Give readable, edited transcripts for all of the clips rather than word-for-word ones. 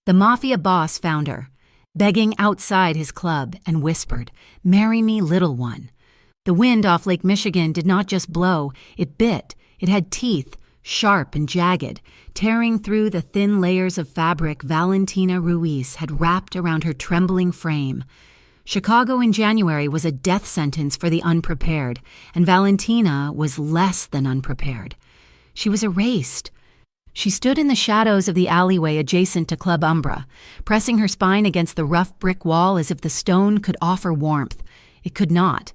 The mafia boss found her, begging outside his club, and whispered, "Marry me, little one." The wind off Lake Michigan did not just blow, it bit. It had teeth, sharp and jagged, tearing through the thin layers of fabric Valentina Ruiz had wrapped around her trembling frame. Chicago in January was a death sentence for the unprepared, and Valentina was less than unprepared. She was erased. She stood in the shadows of the alleyway adjacent to Club Umbra, pressing her spine against the rough brick wall as if the stone could offer warmth. It could not.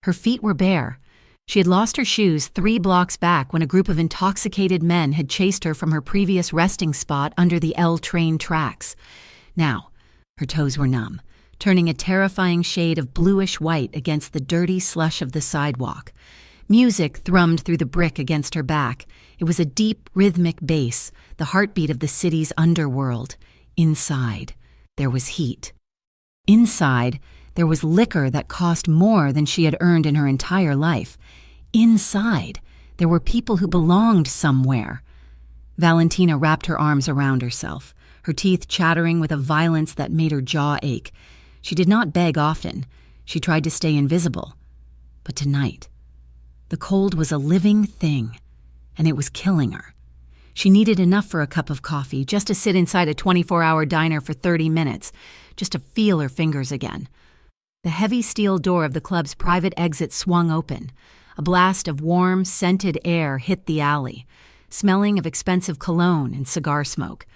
Her feet were bare. She had lost her shoes 3 blocks back when a group of intoxicated men had chased her from her previous resting spot under the L train tracks. Now, her toes were numb, turning a terrifying shade of bluish-white against the dirty slush of the sidewalk. Music thrummed through the brick against her back. It was a deep, rhythmic bass, the heartbeat of the city's underworld. Inside, there was heat. Inside, there was liquor that cost more than she had earned in her entire life. Inside, there were people who belonged somewhere. Valentina wrapped her arms around herself, her teeth chattering with a violence that made her jaw ache. She did not beg often. She tried to stay invisible. But tonight, the cold was a living thing, and it was killing her. She needed enough for a cup of coffee, just to sit inside a 24-hour diner for 30 minutes, just to feel her fingers again. The heavy steel door of the club's private exit swung open. A blast of warm, scented air hit the alley, smelling of expensive cologne and cigar smoke.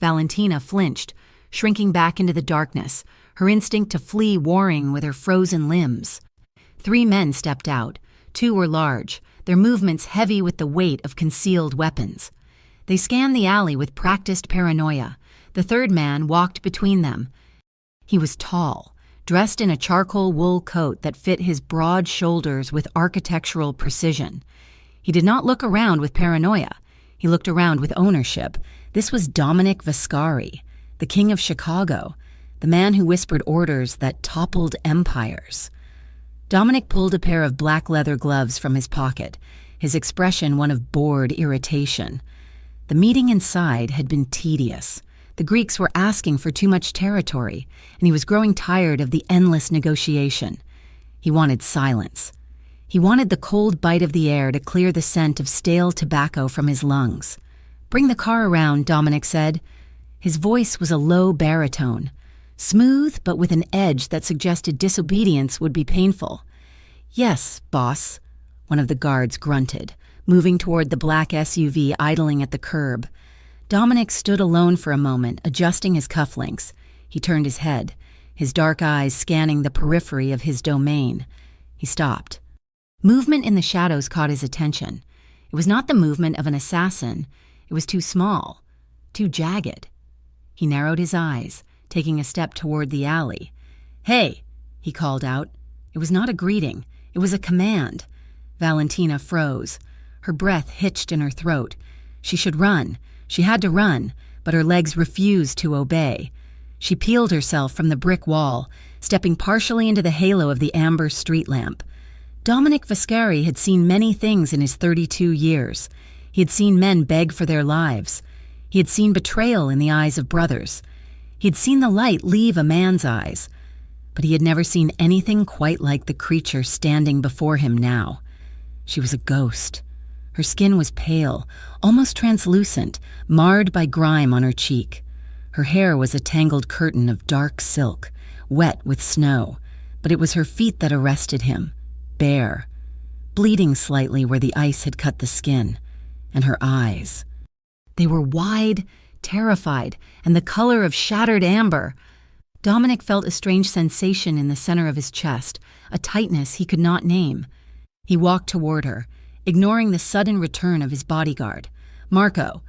Valentina flinched, shrinking back into the darkness, her instinct to flee warring with her frozen limbs. 3 men stepped out. 2 were large, their movements heavy with the weight of concealed weapons. They scanned the alley with practiced paranoia. The 3rd man walked between them. He was tall, dressed in a charcoal wool coat that fit his broad shoulders with architectural precision. He did not look around with paranoia. He looked around with ownership. This was Dominic Vascari, the king of Chicago, the man who whispered orders that toppled empires. Dominic pulled a pair of black leather gloves from his pocket, his expression one of bored irritation. The meeting inside had been tedious. The Greeks were asking for too much territory, and he was growing tired of the endless negotiation. He wanted silence. He wanted the cold bite of the air to clear the scent of stale tobacco from his lungs. "Bring the car around," Dominic said. His voice was a low baritone, smooth but with an edge that suggested disobedience would be painful. "Yes, boss," one of the guards grunted, moving toward the black SUV idling at the curb. Dominic stood alone for a moment, adjusting his cufflinks. He turned his head, his dark eyes scanning the periphery of his domain. He stopped. Movement in the shadows caught his attention. It was not the movement of an assassin. It was too small, too jagged. He narrowed his eyes, taking a step toward the alley. "Hey!" he called out. It was not a greeting. It was a command. Valentina froze. Her breath hitched in her throat. She should run. She had to run, but her legs refused to obey. She peeled herself from the brick wall, stepping partially into the halo of the amber street lamp. Dominic Vascari had seen many things in his 32 years. He had seen men beg for their lives. He had seen betrayal in the eyes of brothers. He had seen the light leave a man's eyes. But he had never seen anything quite like the creature standing before him now. She was a ghost. Her skin was pale, almost translucent, marred by grime on her cheek. Her hair was a tangled curtain of dark silk, wet with snow, but it was her feet that arrested him, bare, bleeding slightly where the ice had cut the skin, and her eyes. They were wide, terrified, and the color of shattered amber. Dominic felt a strange sensation in the center of his chest, a tightness he could not name. He walked toward her, ignoring the sudden return of his bodyguard. "Marco."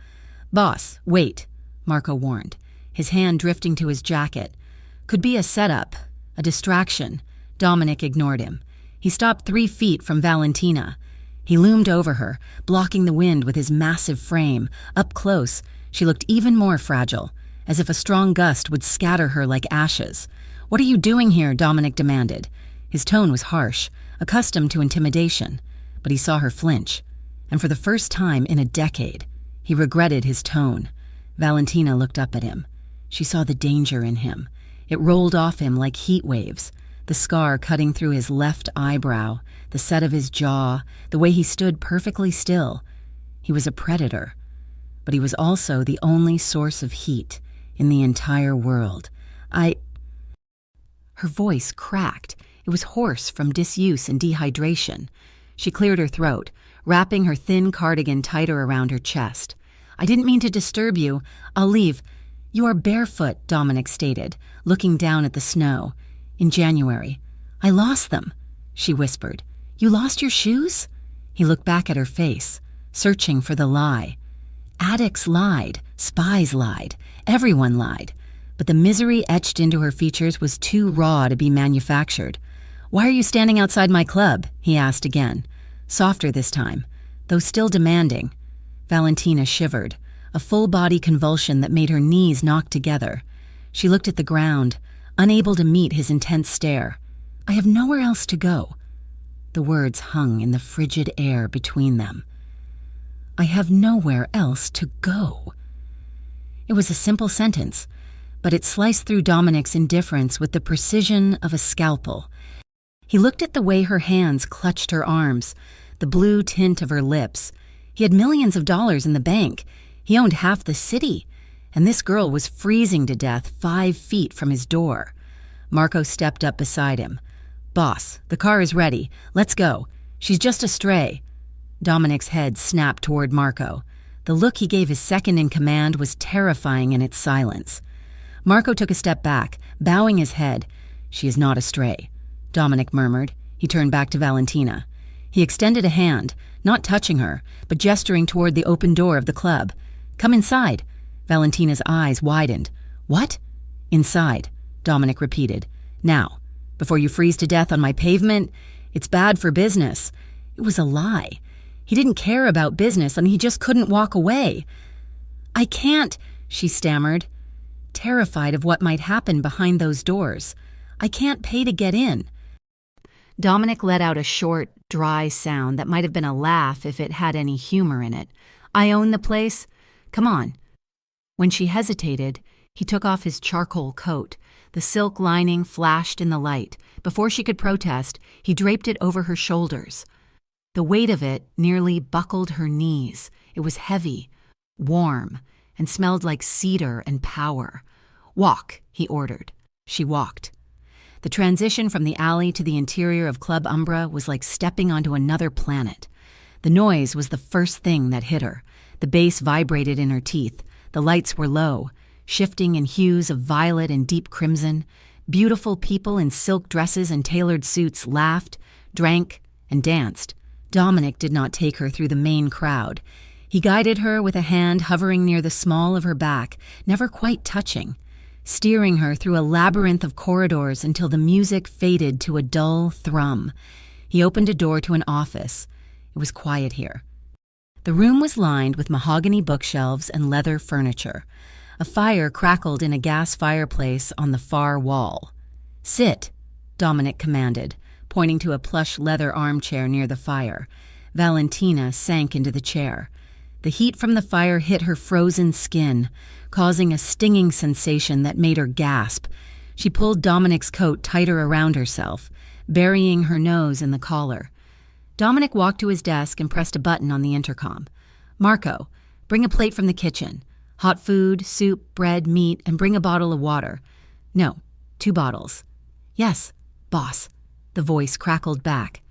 "Boss, wait," Marco warned, his hand drifting to his jacket. "Could be a setup, a distraction." Dominic ignored him. He stopped 3 feet from Valentina. He loomed over her, blocking the wind with his massive frame. Up close, she looked even more fragile, as if a strong gust would scatter her like ashes. "What are you doing here?" Dominic demanded. His tone was harsh, accustomed to intimidation. But he saw her flinch, and for the first time in a decade, he regretted his tone. Valentina looked up at him. She saw the danger in him. It rolled off him like heat waves, the scar cutting through his left eyebrow, the set of his jaw, the way he stood perfectly still. He was a predator, but he was also the only source of heat in the entire world. Her voice cracked. It was hoarse from disuse and dehydration. She cleared her throat, wrapping her thin cardigan tighter around her chest. I didn't mean to disturb you. I'll leave. You are barefoot, Dominic stated, looking down at the snow. In January. I lost them, she whispered. You lost your shoes? He looked back at her face, searching for the lie. Addicts lied, spies lied, everyone lied. But the misery etched into her features was too raw to be manufactured. Why are you standing outside my club? He asked again, softer this time, though still demanding. Valentina shivered, a full-body convulsion that made her knees knock together. She looked at the ground, unable to meet his intense stare. I have nowhere else to go. The words hung in the frigid air between them. I have nowhere else to go. It was a simple sentence, but it sliced through Dominic's indifference with the precision of a scalpel. He looked at the way her hands clutched her arms, the blue tint of her lips. He had millions of dollars in the bank. He owned half the city, and this girl was freezing to death 5 feet from his door. Marco stepped up beside him. Boss, the car is ready. Let's go. She's just a stray. Dominic's head snapped toward Marco. The look he gave his second-in-command was terrifying in its silence. Marco took a step back, bowing his head. She is not a stray, Dominic murmured. He turned back to Valentina. He extended a hand, not touching her, but gesturing toward the open door of the club. Come inside. Valentina's eyes widened. What? Inside, Dominic repeated. Now, before you freeze to death on my pavement, it's bad for business. It was a lie. He didn't care about business, and he just couldn't walk away. I can't, she stammered, terrified of what might happen behind those doors. I can't pay to get in. Dominic let out a short, dry sound that might have been a laugh if it had any humor in it. I own the place. Come on. When she hesitated, he took off his charcoal coat. The silk lining flashed in the light. Before she could protest, he draped it over her shoulders. The weight of it nearly buckled her knees. It was heavy, warm, and smelled like cedar and power. Walk, he ordered. She walked. The transition from the alley to the interior of Club Umbra was like stepping onto another planet. The noise was the first thing that hit her. The bass vibrated in her teeth. The lights were low, shifting in hues of violet and deep crimson. Beautiful people in silk dresses and tailored suits laughed, drank, and danced. Dominic did not take her through the main crowd. He guided her with a hand hovering near the small of her back, never quite touching, steering her through a labyrinth of corridors until the music faded to a dull thrum. He opened a door to an office. It was quiet here. The room was lined with mahogany bookshelves and leather furniture. A fire crackled in a gas fireplace on the far wall. Sit, Dominic commanded, pointing to a plush leather armchair near the fire. Valentina sank into the chair. The heat from the fire hit her frozen skin, causing a stinging sensation that made her gasp. She pulled Dominic's coat tighter around herself, burying her nose in the collar. Dominic walked to his desk and pressed a button on the intercom. Marco, bring a plate from the kitchen. Hot food, soup, bread, meat, and bring a bottle of water. No, 2 bottles. Yes, boss. The voice crackled back.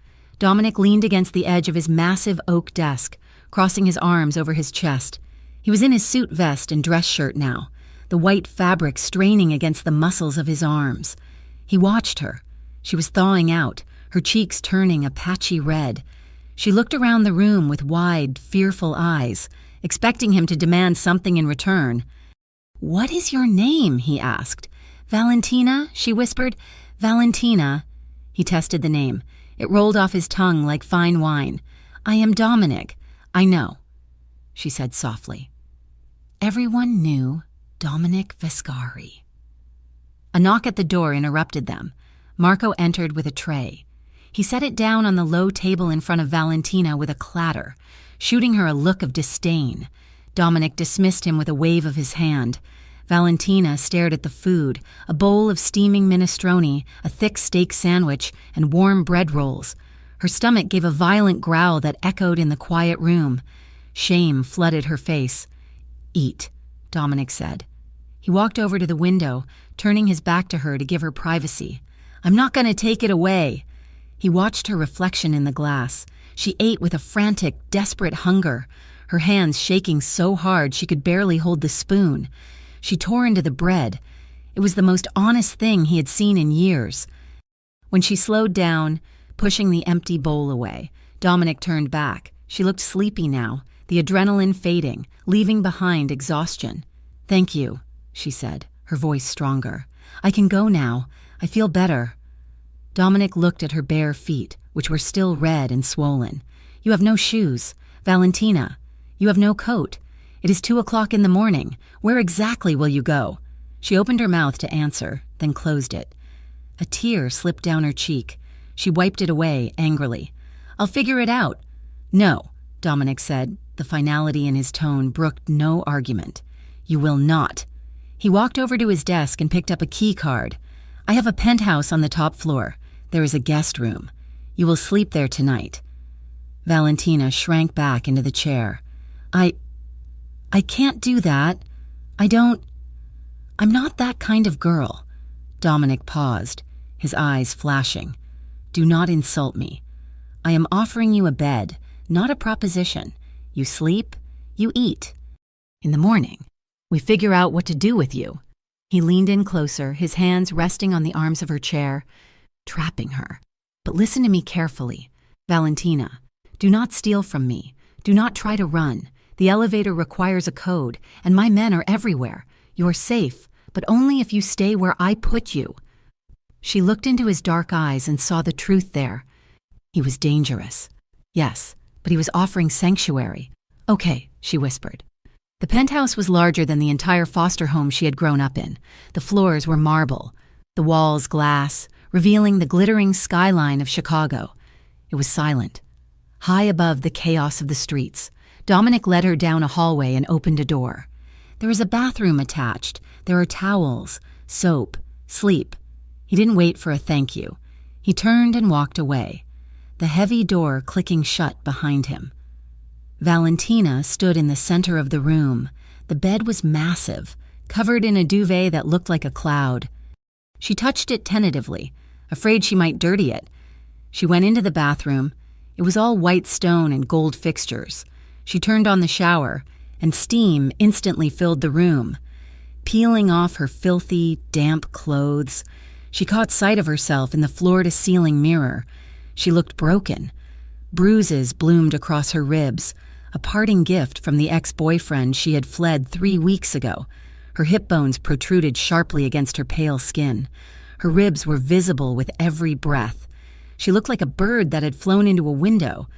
Dominic leaned against the edge of his massive oak desk, crossing his arms over his chest. He was in his suit vest and dress shirt now, the white fabric straining against the muscles of his arms. He watched her. She was thawing out, her cheeks turning a patchy red. She looked around the room with wide, fearful eyes, expecting him to demand something in return. What is your name? He asked. Valentina, she whispered. Valentina. He tested the name. It rolled off his tongue like fine wine. I am Dominic. I know, she said softly. Everyone knew Dominic Vescari. A knock at the door interrupted them. Marco entered with a tray. He set it down on the low table in front of Valentina with a clatter, shooting her a look of disdain. Dominic dismissed him with a wave of his hand. Valentina stared at the food, a bowl of steaming minestrone, a thick steak sandwich, and warm bread rolls. Her stomach gave a violent growl that echoed in the quiet room. Shame flooded her face. "Eat," Dominic said. He walked over to the window, turning his back to her to give her privacy. "I'm not going to take it away." He watched her reflection in the glass. She ate with a frantic, desperate hunger, her hands shaking so hard she could barely hold the spoon. She tore into the bread. It was the most honest thing he had seen in years. When she slowed down, pushing the empty bowl away, Dominic turned back. She looked sleepy now, the adrenaline fading, leaving behind exhaustion. "Thank you," she said, her voice stronger. "I can go now. I feel better." Dominic looked at her bare feet, which were still red and swollen. "You have no shoes. Valentina, you have no coat. It is 2:00 in the morning. Where exactly will you go?" She opened her mouth to answer, then closed it. A tear slipped down her cheek. She wiped it away angrily. "I'll figure it out." "No," Dominic said. The finality in his tone brooked no argument. "You will not." He walked over to his desk and picked up a key card. "I have a penthouse on the top floor. There is a guest room. You will sleep there tonight." Valentina shrank back into the chair. I can't do that. I'm not that kind of girl." Dominic paused, his eyes flashing. "Do not insult me. I am offering you a bed, not a proposition. You sleep, you eat. In the morning, we figure out what to do with you." He leaned in closer, his hands resting on the arms of her chair, trapping her. "But listen to me carefully. Valentina, do not steal from me. Do not try to run. The elevator requires a code, and my men are everywhere. You're safe, but only if you stay where I put you." She looked into his dark eyes and saw the truth there. He was dangerous. Yes, but he was offering sanctuary. "Okay," she whispered. The penthouse was larger than the entire foster home she had grown up in. The floors were marble, the walls glass, revealing the glittering skyline of Chicago. It was silent. High above the chaos of the streets, Dominic led her down a hallway and opened a door. There is a bathroom attached. There are towels, soap, sleep. He didn't wait for a thank you. He turned and walked away, the heavy door clicking shut behind him. Valentina stood in the center of the room. The bed was massive, covered in a duvet that looked like a cloud. She touched it tentatively, afraid she might dirty it. She went into the bathroom. It was all white stone and gold fixtures. She turned on the shower, and steam instantly filled the room. Peeling off her filthy, damp clothes, she caught sight of herself in the floor-to-ceiling mirror. She looked broken. Bruises bloomed across her ribs, a parting gift from the ex-boyfriend she had fled 3 weeks ago. Her hip bones protruded sharply against her pale skin. Her ribs were visible with every breath. She looked like a bird that had flown into a window.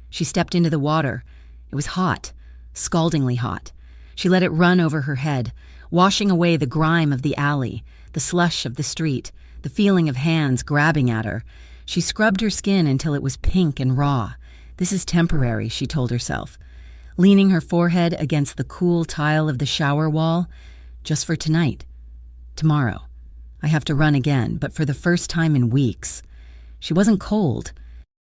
She stepped into the water. It was hot, scaldingly hot. She let it run over her head, washing away the grime of the alley, the slush of the street, the feeling of hands grabbing at her. She scrubbed her skin until it was pink and raw. This is temporary, she told herself, leaning her forehead against the cool tile of the shower wall. Just for tonight. Tomorrow. I have to run again, but for the first time in weeks. She wasn't cold.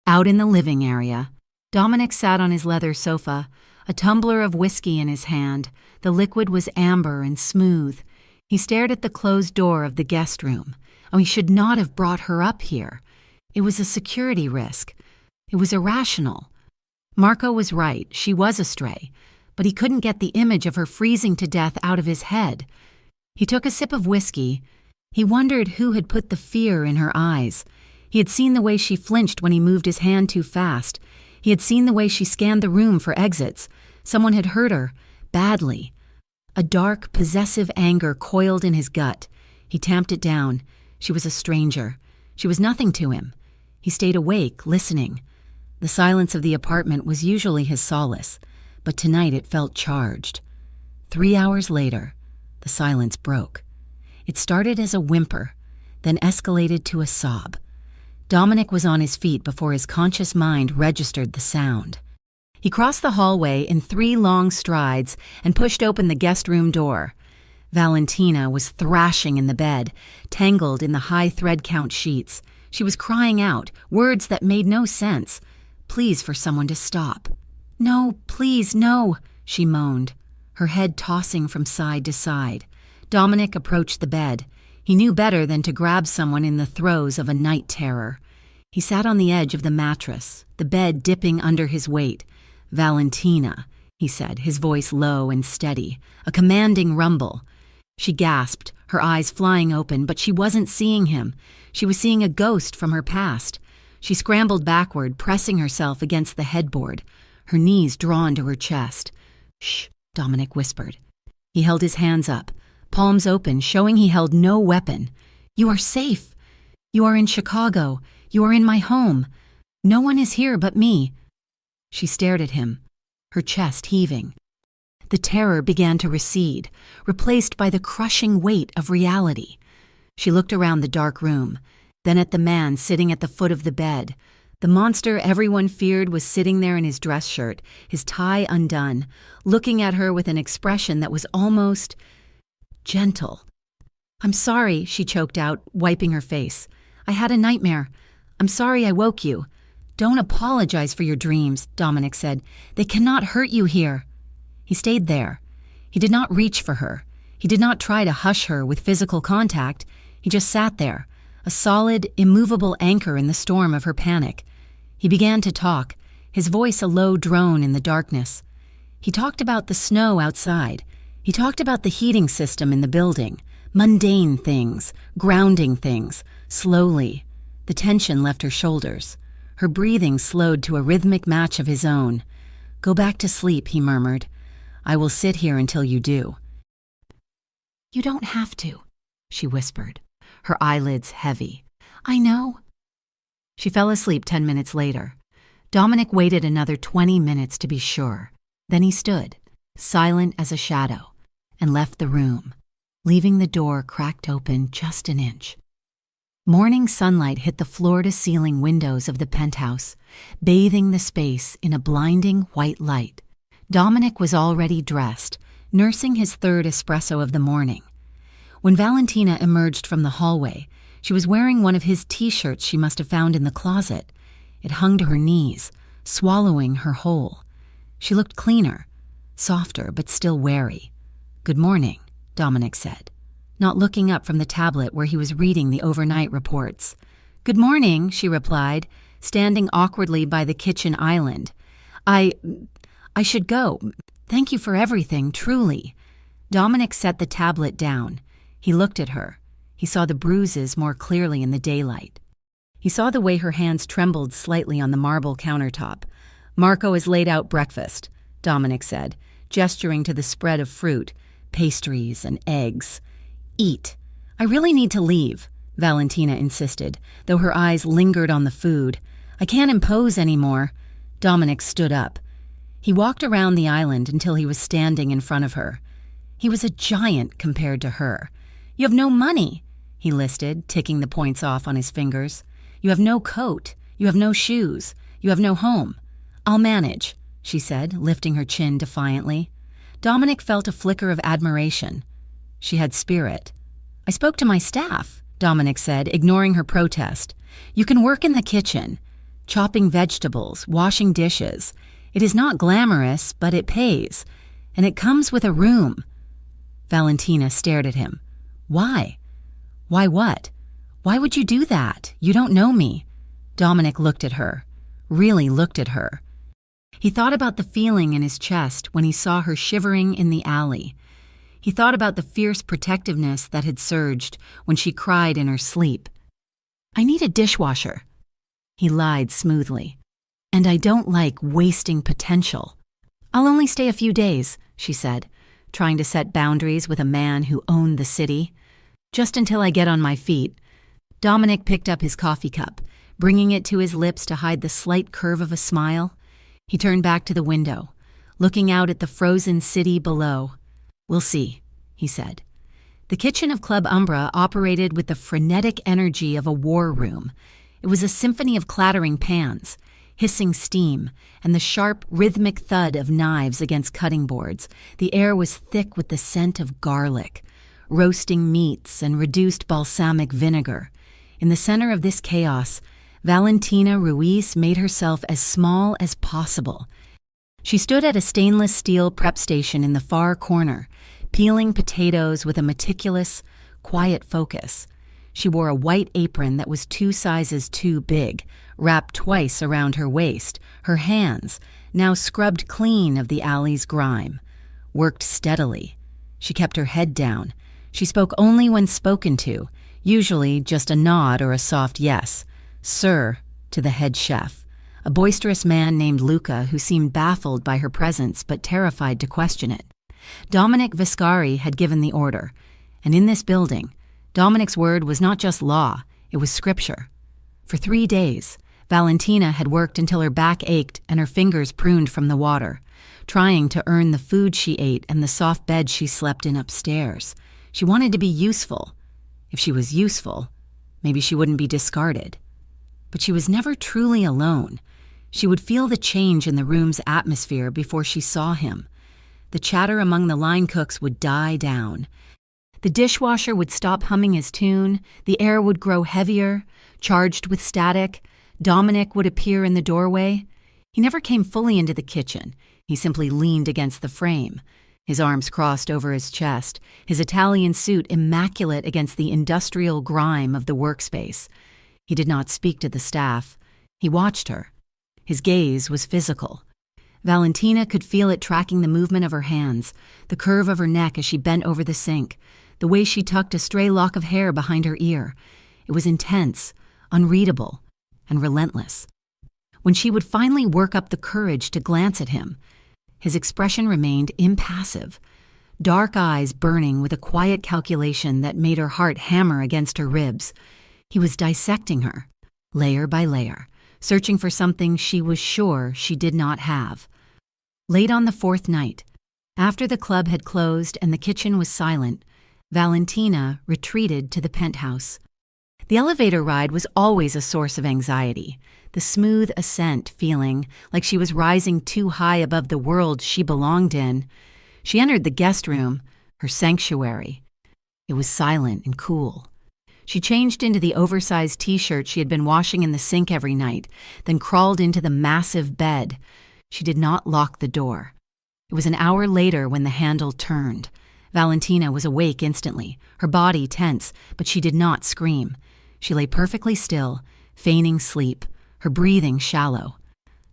Out in the living area, Dominic sat on his leather sofa, a tumbler of whiskey in his hand. The liquid was amber and smooth. He stared at the closed door of the guest room. Oh, he should not have brought her up here. It was a security risk. It was irrational. Marco was right. She was a stray, but he couldn't get the image of her freezing to death out of his head. He took a sip of whiskey. He wondered who had put the fear in her eyes. He had seen the way she flinched when he moved his hand too fast. He had seen the way she scanned the room for exits. Someone had hurt her, badly. A dark, possessive anger coiled in his gut. He tamped it down. She was a stranger. She was nothing to him. He stayed awake, listening. The silence of the apartment was usually his solace, but tonight it felt charged. 3 hours later, the silence broke. It started as a whimper, then escalated to a sob. Dominic was on his feet before his conscious mind registered the sound. He crossed the hallway in 3 long strides and pushed open the guest room door. Valentina was thrashing in the bed, tangled in the high thread count sheets. She was crying out, words that made no sense. Pleas for someone to stop. "No, please, no," she moaned, her head tossing from side to side. Dominic approached the bed. He knew better than to grab someone in the throes of a night terror. He sat on the edge of the mattress, the bed dipping under his weight. "Valentina," he said, his voice low and steady, a commanding rumble. She gasped, her eyes flying open, but she wasn't seeing him. She was seeing a ghost from her past. She scrambled backward, pressing herself against the headboard, her knees drawn to her chest. "Shh," Dominic whispered. He held his hands up, palms open, showing he held no weapon. "You are safe. You are in Chicago. You are in my home. No one is here but me." She stared at him, her chest heaving. The terror began to recede, replaced by the crushing weight of reality. She looked around the dark room, then at the man sitting at the foot of the bed. The monster everyone feared was sitting there in his dress shirt, his tie undone, looking at her with an expression that was almost gentle. "I'm sorry," she choked out, wiping her face. "I had a nightmare. I'm sorry I woke you." "Don't apologize for your dreams," Dominic said. "They cannot hurt you here." He stayed there. He did not reach for her. He did not try to hush her with physical contact. He just sat there, a solid, immovable anchor in the storm of her panic. He began to talk, his voice a low drone in the darkness. He talked about the snow outside. He talked about the heating system in the building, mundane things, grounding things, slowly. The tension left her shoulders. Her breathing slowed to a rhythmic match of his own. "Go back to sleep," he murmured. "I will sit here until you do." "You don't have to," she whispered, her eyelids heavy. "I know." She fell asleep 10 minutes later. Dominic waited another 20 minutes to be sure. Then he stood, silent as a shadow, and left the room, leaving the door cracked open just an inch. Morning sunlight hit the floor-to-ceiling windows of the penthouse, bathing the space in a blinding white light. Dominic was already dressed, nursing his third espresso of the morning. When Valentina emerged from the hallway, she was wearing one of his T-shirts she must have found in the closet. It hung to her knees, swallowing her whole. She looked cleaner, softer but still wary. "Good morning," Dominic said, not looking up from the tablet where he was reading the overnight reports. "Good morning," she replied, standing awkwardly by the kitchen island. I should go. Thank you for everything, truly." Dominic set the tablet down. He looked at her. He saw the bruises more clearly in the daylight. He saw the way her hands trembled slightly on the marble countertop. "Marco has laid out breakfast," Dominic said, gesturing to the spread of fruit, pastries, and eggs. "Eat. I really need to leave," Valentina insisted, though her eyes lingered on the food. "I can't impose anymore." Dominic stood up. He walked around the island until he was standing in front of her. He was a giant compared to her. "You have no money," he listed, ticking the points off on his fingers. "You have no coat. You have no shoes. You have no home." "I'll manage," she said, lifting her chin defiantly. Dominic felt a flicker of admiration. She had spirit. "I spoke to my staff," Dominic said, ignoring her protest. "You can work in the kitchen, chopping vegetables, washing dishes. It is not glamorous, but it pays, and it comes with a room." Valentina stared at him. "Why? Why what? Why would you do that? You don't know me." Dominic looked at her, really looked at her. He thought about the feeling in his chest when he saw her shivering in the alley. He thought about the fierce protectiveness that had surged when she cried in her sleep. "I need a dishwasher." He lied smoothly. "And I don't like wasting potential." "I'll only stay a few days," she said, trying to set boundaries with a man who owned the city. "Just until I get on my feet." Dominic picked up his coffee cup, bringing it to his lips to hide the slight curve of a smile. He turned back to the window, looking out at the frozen city below. "We'll see," he said. The kitchen of Club Umbra operated with the frenetic energy of a war room. It was a symphony of clattering pans, hissing steam, and the sharp, rhythmic thud of knives against cutting boards. The air was thick with the scent of garlic. roasting meats and reduced balsamic vinegar. In the center of this chaos, Valentina Ruiz made herself as small as possible. She stood at a stainless steel prep station in the far corner, peeling potatoes with a meticulous, quiet focus. She wore a white apron that was 2 sizes too big, wrapped twice around her waist, her hands, now scrubbed clean of the alley's grime, worked steadily. She kept her head down. She spoke only when spoken to, usually just a nod or a soft yes. Sir, to the head chef, a boisterous man named Luca who seemed baffled by her presence but terrified to question it. Dominic Viscari had given the order, and in this building, Dominic's word was not just law, it was scripture. For 3 days, Valentina had worked until her back ached and her fingers pruned from the water, trying to earn the food she ate and the soft bed she slept in upstairs. She wanted to be useful. If she was useful, maybe she wouldn't be discarded. But she was never truly alone. She would feel the change in the room's atmosphere before she saw him. The chatter among the line cooks would die down. The dishwasher would stop humming his tune, the air would grow heavier, charged with static. Dominic would appear in the doorway. He never came fully into the kitchen. He simply leaned against the frame, his arms crossed over his chest, his Italian suit immaculate against the industrial grime of the workspace. He did not speak to the staff. He watched her. His gaze was physical. Valentina could feel it tracking the movement of her hands, the curve of her neck as she bent over the sink, the way she tucked a stray lock of hair behind her ear. It was intense, unreadable, and relentless. When she would finally work up the courage to glance at him, his expression remained impassive, dark eyes burning with a quiet calculation that made her heart hammer against her ribs. He was dissecting her, layer by layer, searching for something she was sure she did not have. Late on the 4th night, after the club had closed and the kitchen was silent, Valentina retreated to the penthouse. The elevator ride was always a source of anxiety, the smooth ascent feeling like she was rising too high above the world she belonged in. She entered the guest room, her sanctuary. It was silent and cool. She changed into the oversized t-shirt she had been washing in the sink every night, then crawled into the massive bed. She did not lock the door. It was an hour later when the handle turned. Valentina was awake instantly, her body tense, but she did not scream. She lay perfectly still, feigning sleep, her breathing shallow.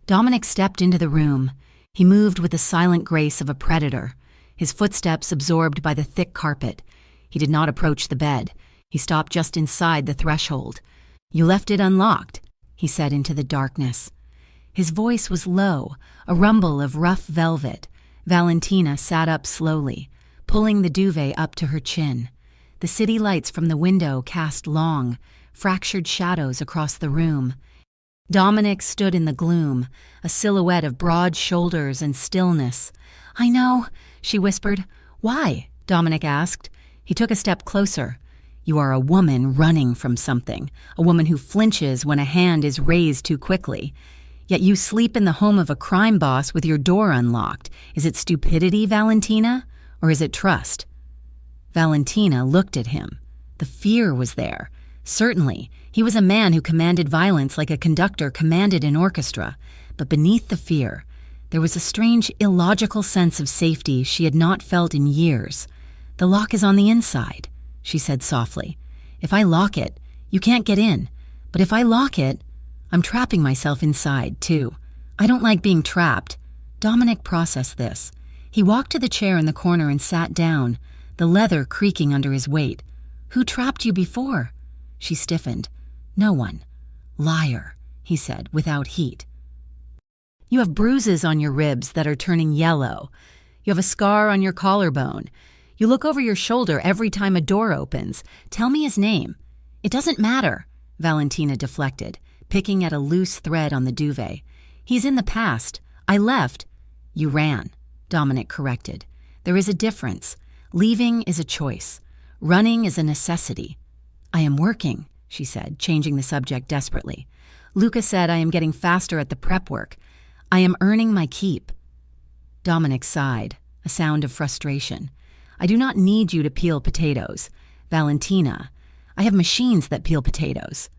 Dominic stepped into the room. He moved with the silent grace of a predator, his footsteps absorbed by the thick carpet. He did not approach the bed. He stopped just inside the threshold. "You left it unlocked," he said into the darkness. His voice was low, a rumble of rough velvet. Valentina sat up slowly, pulling the duvet up to her chin. The city lights from the window cast long, fractured shadows across the room. Dominic stood in the gloom, a silhouette of broad shoulders and stillness. "I know," she whispered. "Why?" Dominic asked. He took a step closer. "You are a woman running from something, a woman who flinches when a hand is raised too quickly. Yet you sleep in the home of a crime boss with your door unlocked. Is it stupidity, Valentina, or is it trust?" Valentina looked at him. The fear was there. Certainly, he was a man who commanded violence like a conductor commanded an orchestra. But beneath the fear, there was a strange, illogical sense of safety she had not felt in years. "The lock is on the inside," she said softly. "If I lock it, you can't get in. But if I lock it, I'm trapping myself inside, too. I don't like being trapped." Dominic processed this. He walked to the chair in the corner and sat down, the leather creaking under his weight. "Who trapped you before?" She stiffened. "No one." "Liar," he said, without heat. "You have bruises on your ribs that are turning yellow. You have a scar on your collarbone. You look over your shoulder every time a door opens. Tell me his name." "It doesn't matter," Valentina deflected, picking at a loose thread on the duvet. "He's in the past. I left." "You ran," Dominic corrected. "There is a difference. Leaving is a choice. Running is a necessity." "I am working," she said, changing the subject desperately. "Luca said I am getting faster at the prep work. I am earning my keep." Dominic sighed, a sound of frustration. I do not need you to peel potatoes. Valentina, I have machines that peel potatoes.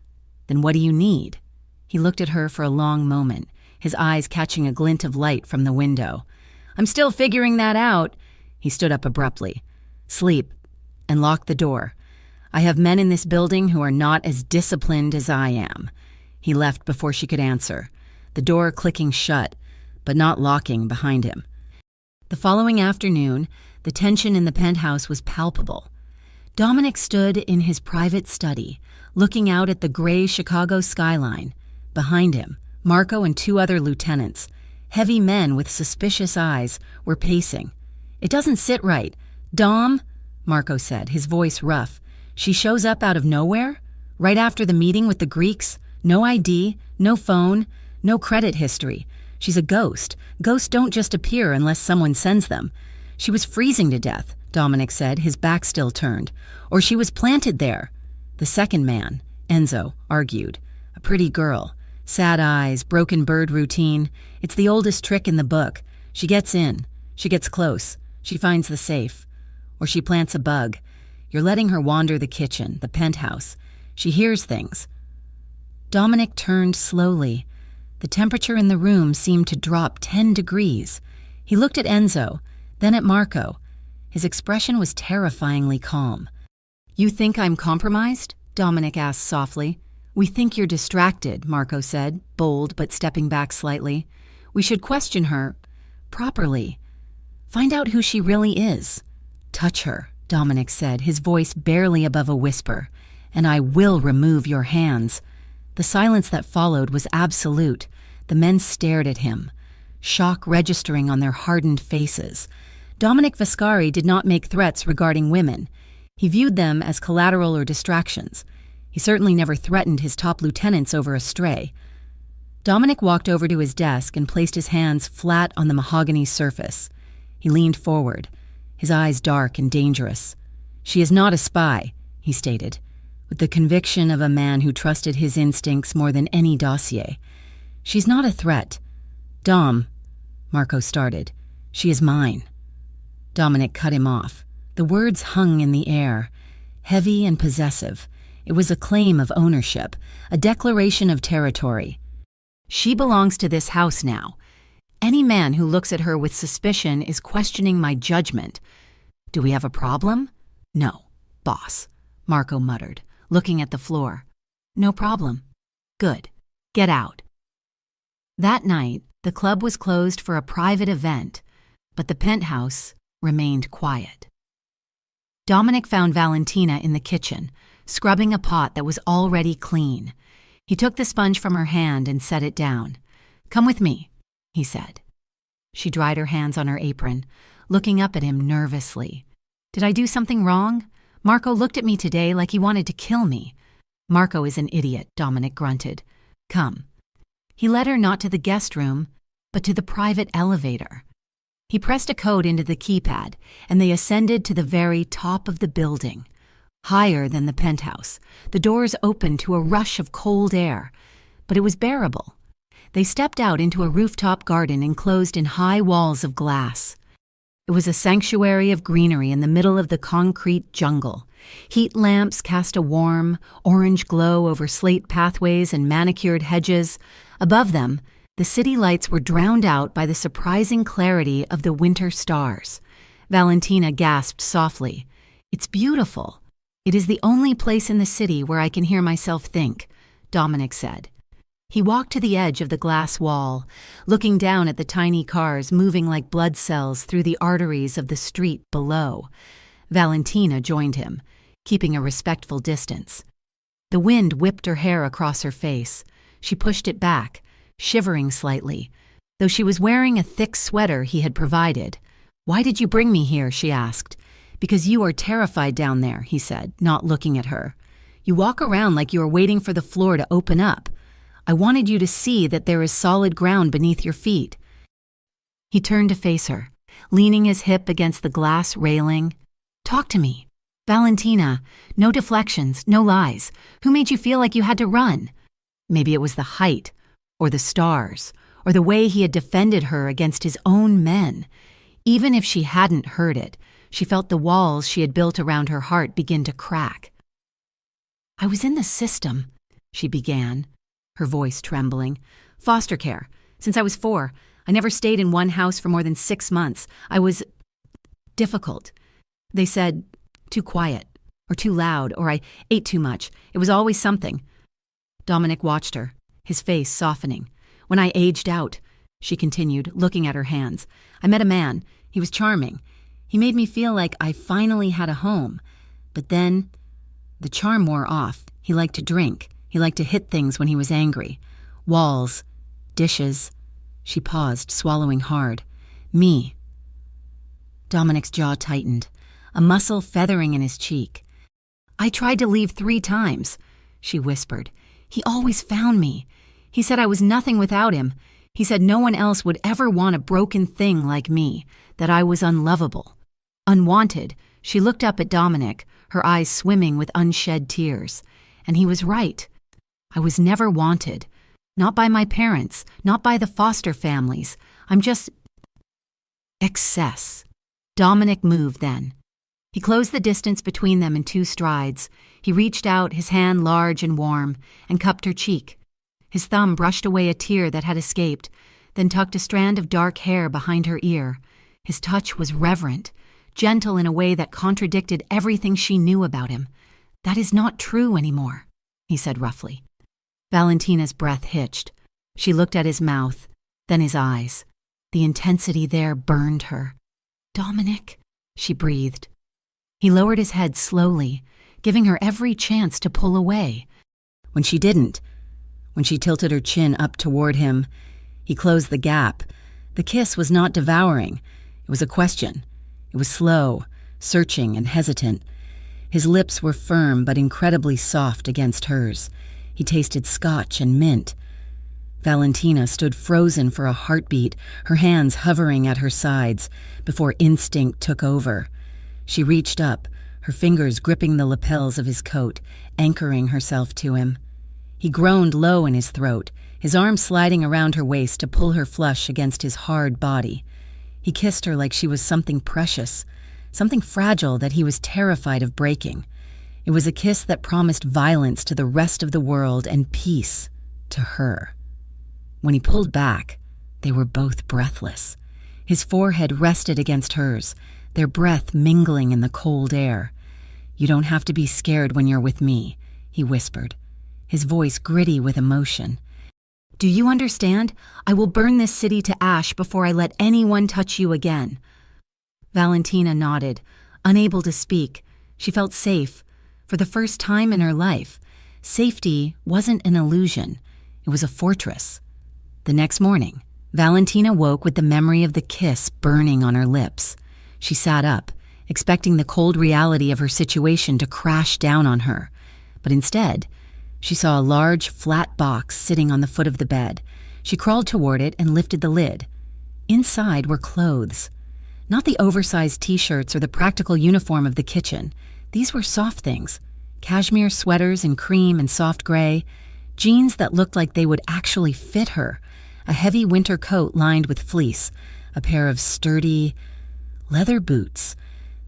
Then what do you need? He looked at her for a long moment, his eyes catching a glint of light from the window. I'm still figuring that out. He stood up abruptly. Sleep, and lock the door. I have men in this building who are not as disciplined as I am. He left before she could answer, the door clicking shut, but not locking behind him. The following afternoon, the tension in the penthouse was palpable. Dominic stood in his private study, looking out at the gray Chicago skyline. Behind him, Marco and 2 other lieutenants, heavy men with suspicious eyes, were pacing. It doesn't sit right. Dom, Marco said, his voice rough. She shows up out of nowhere? Right after the meeting with the Greeks? No ID, no phone, no credit history. She's a ghost. Ghosts don't just appear unless someone sends them. She was freezing to death, Dominic said, his back still turned. Or she was planted there. The second man, Enzo, argued. A pretty girl. Sad eyes, broken bird routine. It's the oldest trick in the book. She gets in. She gets close. She finds the safe. Or she plants a bug. You're letting her wander the kitchen, the penthouse. She hears things. Dominic turned slowly. The temperature in the room seemed to drop 10 degrees. He looked at Enzo, then at Marco. His expression was terrifyingly calm. You think I'm compromised? Dominic asked softly. We think you're distracted, Marco said, bold but stepping back slightly. We should question her properly. Find out who she really is. Touch her, Dominic said, his voice barely above a whisper, and I will remove your hands. The silence that followed was absolute. The men stared at him, shock registering on their hardened faces. Dominic Vascari did not make threats regarding women. He viewed them as collateral or distractions. He certainly never threatened his top lieutenants over a stray. Dominic walked over to his desk and placed his hands flat on the mahogany surface. He leaned forward, his eyes dark and dangerous. She is not a spy, he stated, with the conviction of a man who trusted his instincts more than any dossier. She's not a threat. Dom, Marco started. She is mine. Dominic cut him off. The words hung in the air, heavy and possessive. It was a claim of ownership, a declaration of territory. She belongs to this house now. Any man who looks at her with suspicion is questioning my judgment. Do we have a problem? No, boss, Marco muttered, looking at the floor. No problem. Good. Get out. That night, the club was closed for a private event, but the penthouse remained quiet. Dominic found Valentina in the kitchen, scrubbing a pot that was already clean. He took the sponge from her hand and set it down. Come with me, he said. She dried her hands on her apron, looking up at him nervously. Did I do something wrong? Marco looked at me today like he wanted to kill me. Marco is an idiot, Dominic grunted. Come. He led her not to the guest room, but to the private elevator. He pressed a code into the keypad, and they ascended to the very top of the building. Higher than the penthouse, the doors opened to a rush of cold air, but it was bearable. They stepped out into a rooftop garden enclosed in high walls of glass. It was a sanctuary of greenery in the middle of the concrete jungle. Heat lamps cast a warm, orange glow over slate pathways and manicured hedges. Above them, the city lights were drowned out by the surprising clarity of the winter stars. Valentina gasped softly. It's beautiful. It is the only place in the city where I can hear myself think, Dominic said. He walked to the edge of the glass wall, looking down at the tiny cars moving like blood cells through the arteries of the street below. Valentina joined him, keeping a respectful distance. The wind whipped her hair across her face. She pushed it back, shivering slightly, though she was wearing a thick sweater he had provided. Why did you bring me here? She asked. Because you are terrified down there, he said, not looking at her. You walk around like you are waiting for the floor to open up. I wanted you to see that there is solid ground beneath your feet. He turned to face her, leaning his hip against the glass railing. Talk to me. Valentina, no deflections, no lies. Who made you feel like you had to run? Maybe it was the height, or the stars, or the way he had defended her against his own men. Even if she hadn't heard it, She felt the walls she had built around her heart begin to crack. "I was in the system," she began, her voice trembling. "Foster care. Since I was 4. I never stayed in one house for more than 6 months. I was difficult. They said too quiet, or too loud, or I ate too much. It was always something." Dominic watched her, his face softening. "When I aged out," she continued, looking at her hands, "I met a man. He was charming. He made me feel like I finally had a home. But then the charm wore off. He liked to drink. He liked to hit things when he was angry. Walls, dishes." She paused, swallowing hard. "Me." Dominic's jaw tightened, a muscle feathering in his cheek. "I tried to leave 3 times, she whispered. "He always found me. He said I was nothing without him. He said no one else would ever want a broken thing like me, that I was unlovable. Unwanted." She looked up at Dominic, her eyes swimming with unshed tears. And he was right. I was never wanted. Not by my parents, not by the foster families. I'm just excess. Dominic moved then. He closed the distance between them in 2 strides. He reached out, his hand large and warm, and cupped her cheek. His thumb brushed away a tear that had escaped, then tucked a strand of dark hair behind her ear. His touch was reverent, gentle in a way that contradicted everything she knew about him. "That is not true anymore," he said roughly. Valentina's breath hitched. She looked at his mouth, then his eyes. The intensity there burned her. "Dominic," she breathed. He lowered his head slowly, giving her every chance to pull away. When she didn't, when she tilted her chin up toward him, he closed the gap. The kiss was not devouring. It was a question. It was slow, searching, and hesitant. His lips were firm but incredibly soft against hers. He tasted scotch and mint. Valentina stood frozen for a heartbeat, her hands hovering at her sides, before instinct took over. She reached up, her fingers gripping the lapels of his coat, anchoring herself to him. He groaned low in his throat, his arm sliding around her waist to pull her flush against his hard body. He kissed her like she was something precious, something fragile that he was terrified of breaking. It was a kiss that promised violence to the rest of the world and peace to her. When he pulled back, they were both breathless. His forehead rested against hers, their breath mingling in the cold air. "You don't have to be scared when you're with me," he whispered, his voice gritty with emotion. "Do you understand? I will burn this city to ash before I let anyone touch you again." Valentina nodded, unable to speak. She felt safe. For the first time in her life, safety wasn't an illusion. It was a fortress. The next morning, Valentina woke with the memory of the kiss burning on her lips. She sat up, expecting the cold reality of her situation to crash down on her. But instead, she saw a large, flat box sitting on the foot of the bed. She crawled toward it and lifted the lid. Inside were clothes. Not the oversized t-shirts or the practical uniform of the kitchen. These were soft things. Cashmere sweaters in cream and soft gray. Jeans that looked like they would actually fit her. A heavy winter coat lined with fleece. A pair of sturdy leather boots.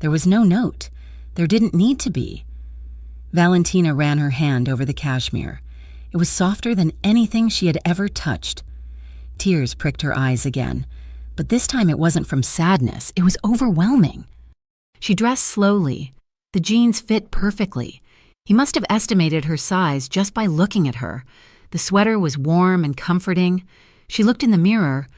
There was no note. There didn't need to be. Valentina ran her hand over the cashmere. It was softer than anything she had ever touched. Tears pricked her eyes again. But this time it wasn't from sadness. It was overwhelming. She dressed slowly. The jeans fit perfectly. He must have estimated her size just by looking at her. The sweater was warm and comforting. She looked in the mirror.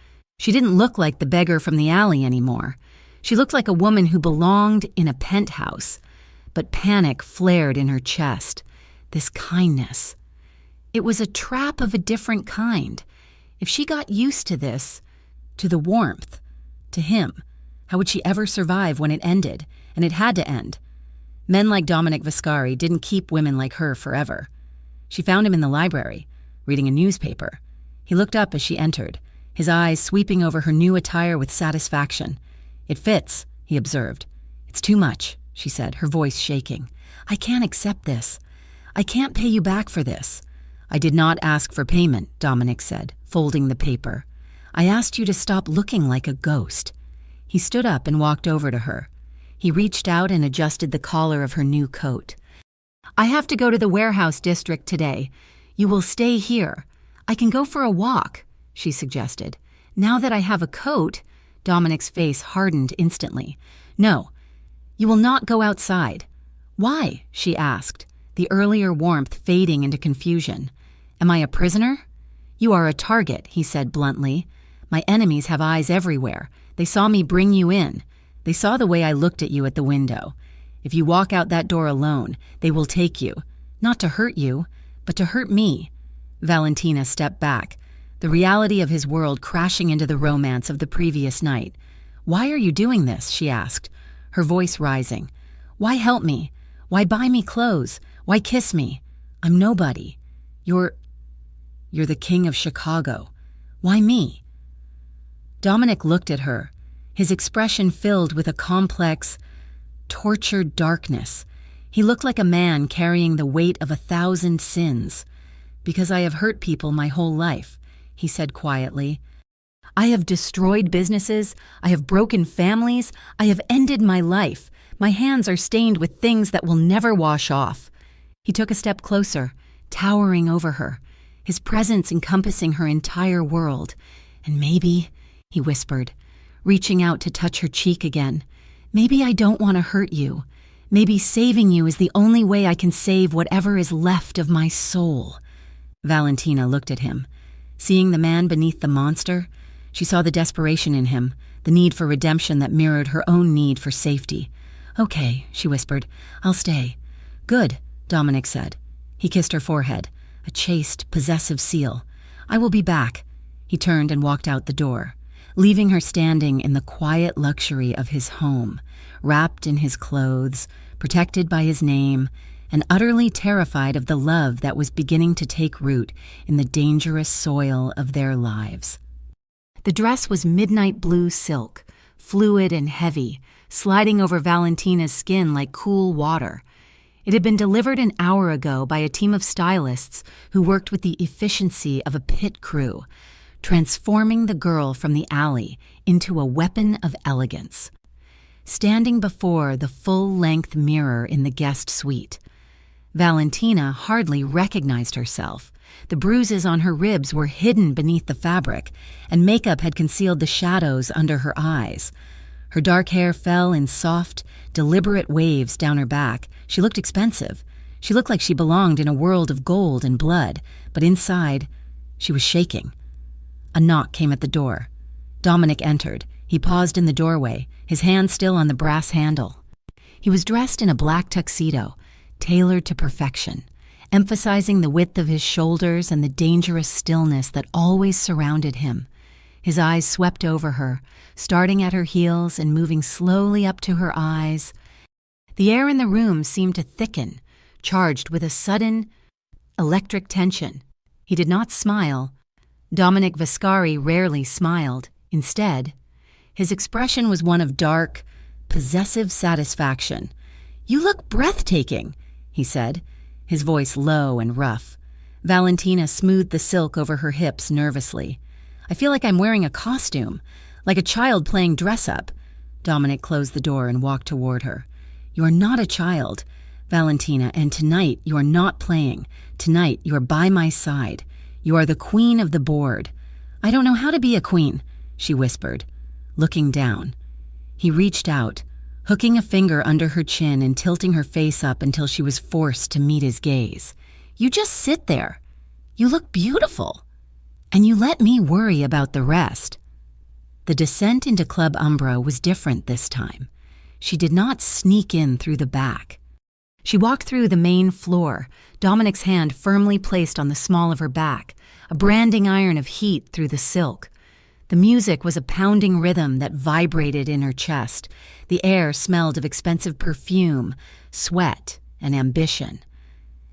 She didn't look like the beggar from the alley anymore. She looked like a woman who belonged in a penthouse. But panic flared in her chest. This kindness. It was a trap of a different kind. If she got used to this, to the warmth, to him, how would she ever survive when it ended? And it had to end. Men like Dominic Viscari didn't keep women like her forever. She found him in the library, reading a newspaper. He looked up as she entered, his eyes sweeping over her new attire with satisfaction. "It fits," he observed. "It's too much," she said, her voice shaking. "I can't accept this. I can't pay you back for this." "I did not ask for payment," Dominic said, folding the paper. "I asked you to stop looking like a ghost." He stood up and walked over to her. He reached out and adjusted the collar of her new coat. "I have to go to the warehouse district today. You will stay here. I can go for a walk," she suggested. "Now that I have a coat," Dominic's face hardened instantly. "No, you will not go outside." "Why?" she asked, the earlier warmth fading into confusion. "Am I a prisoner?" "You are a target," he said bluntly. "My enemies have eyes everywhere. They saw me bring you in. They saw the way I looked at you at the window. If you walk out that door alone, they will take you. Not to hurt you, but to hurt me." Valentina stepped back, the reality of his world crashing into the romance of the previous night. "Why are you doing this?" she asked, her voice rising. "Why help me? Why buy me clothes? Why kiss me? I'm nobody. You're the king of Chicago. Why me?" Dominic looked at her, his expression filled with a complex, tortured darkness. He looked like a man carrying the weight of 1,000 sins. "Because I have hurt people my whole life," he said quietly. "I have destroyed businesses. I have broken families. I have ended my life. My hands are stained with things that will never wash off." He took a step closer, towering over her, his presence encompassing her entire world. "And maybe," he whispered, reaching out to touch her cheek again, "maybe I don't want to hurt you. Maybe saving you is the only way I can save whatever is left of my soul." Valentina looked at him. Seeing the man beneath the monster, she saw the desperation in him, the need for redemption that mirrored her own need for safety. "Okay," she whispered, "I'll stay." "Good," Dominic said. He kissed her forehead, a chaste, possessive seal. "I will be back." He turned and walked out the door, leaving her standing in the quiet luxury of his home, wrapped in his clothes, protected by his name, and utterly terrified of the love that was beginning to take root in the dangerous soil of their lives. The dress was midnight blue silk, fluid and heavy, sliding over Valentina's skin like cool water. It had been delivered an hour ago by a team of stylists who worked with the efficiency of a pit crew, transforming the girl from the alley into a weapon of elegance. Standing before the full-length mirror in the guest suite, Valentina hardly recognized herself. The bruises on her ribs were hidden beneath the fabric, and makeup had concealed the shadows under her eyes. Her dark hair fell in soft, deliberate waves down her back. She looked expensive. She looked like she belonged in a world of gold and blood, but inside, she was shaking. A knock came at the door. Dominic entered. He paused in the doorway, his hand still on the brass handle. He was dressed in a black tuxedo, tailored to perfection, emphasizing the width of his shoulders and the dangerous stillness that always surrounded him. His eyes swept over her, starting at her heels and moving slowly up to her eyes. The air in the room seemed to thicken, charged with a sudden, electric tension. He did not smile. Dominic Viscari rarely smiled. Instead, his expression was one of dark, possessive satisfaction. "You look breathtaking," he said, his voice low and rough. Valentina smoothed the silk over her hips nervously. "I feel like I'm wearing a costume, like a child playing dress-up." Dominic closed the door and walked toward her. "You are not a child, Valentina, and tonight you are not playing. Tonight you are by my side. You are the queen of the board." "I don't know how to be a queen," she whispered, looking down. He reached out, hooking a finger under her chin and tilting her face up until she was forced to meet his gaze. "You just sit there. You look beautiful. And you let me worry about the rest." The descent into Club Umbra was different this time. She did not sneak in through the back. She walked through the main floor, Dominic's hand firmly placed on the small of her back, a branding iron of heat through the silk. The music was a pounding rhythm that vibrated in her chest. The air smelled of expensive perfume, sweat, and ambition.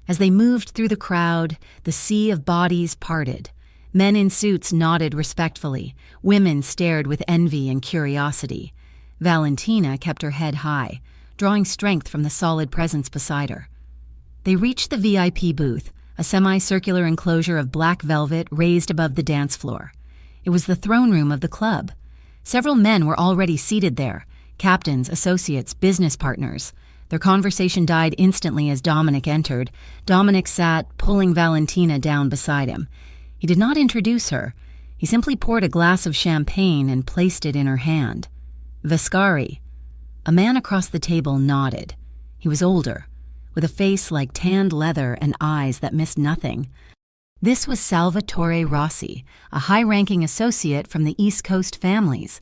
As they moved through the crowd, the sea of bodies parted. Men in suits nodded respectfully. Women stared with envy and curiosity. Valentina kept her head high, drawing strength from the solid presence beside her. They reached the VIP booth, a semicircular enclosure of black velvet raised above the dance floor. It was the throne room of the club. Several men were already seated there, Captains, associates, business partners. Their conversation died instantly as Dominic entered. Dominic sat, pulling Valentina down beside him. He did not introduce her. He simply poured a glass of champagne and placed it in her hand. Vescari. A man across the table nodded. He was older, with a face like tanned leather and eyes that missed nothing. This was Salvatore Rossi, a high-ranking associate from the East Coast families.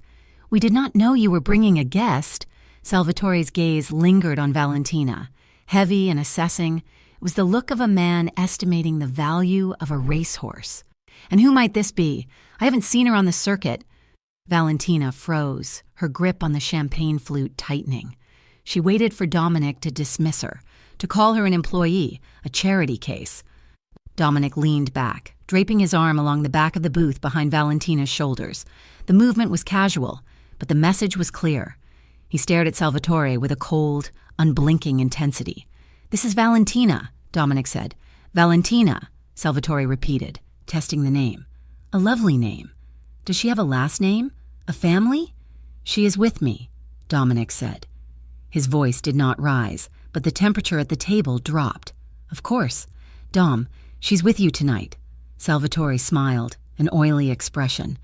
"We did not know you were bringing a guest." Salvatore's gaze lingered on Valentina. Heavy and assessing, it was the look of a man estimating the value of a racehorse. "And who might this be? I haven't seen her on the circuit." Valentina froze, her grip on the champagne flute tightening. She waited for Dominic to dismiss her, to call her an employee, a charity case. Dominic leaned back, draping his arm along the back of the booth behind Valentina's shoulders. The movement was casual, but the message was clear. He stared at Salvatore with a cold, unblinking intensity. "This is Valentina," Dominic said. "Valentina," Salvatore repeated, testing the name. "A lovely name. Does she have a last name? A family?" "She is with me," Dominic said. His voice did not rise, but the temperature at the table dropped. "Of course. Dom, she's with you tonight." Salvatore smiled, an oily expression.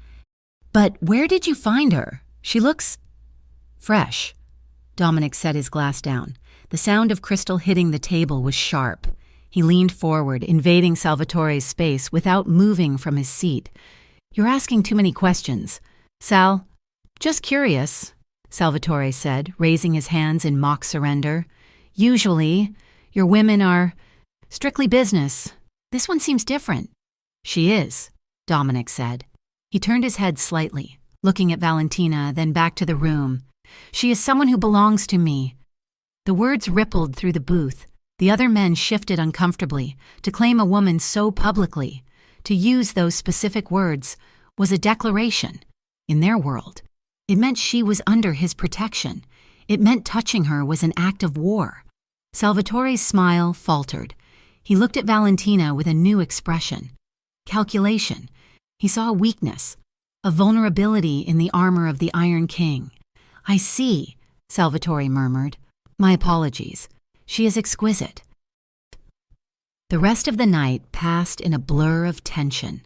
"But where did you find her? She looks fresh." Dominic set his glass down. The sound of crystal hitting the table was sharp. He leaned forward, invading Salvatore's space without moving from his seat. "You're asking too many questions. Sal, just curious," Salvatore said, raising his hands in mock surrender. "Usually, your women are strictly business. This one seems different." "She is," Dominic said. He turned his head slightly, looking at Valentina, then back to the room. "She is someone who belongs to me." The words rippled through the booth. The other men shifted uncomfortably. To claim a woman so publicly, to use those specific words, was a declaration. In their world, it meant she was under his protection. It meant touching her was an act of war. Salvatore's smile faltered. He looked at Valentina with a new expression. Calculation. He saw a weakness, a vulnerability in the armor of the Iron King. "I see," Salvatore murmured. "My apologies. She is exquisite." The rest of the night passed in a blur of tension.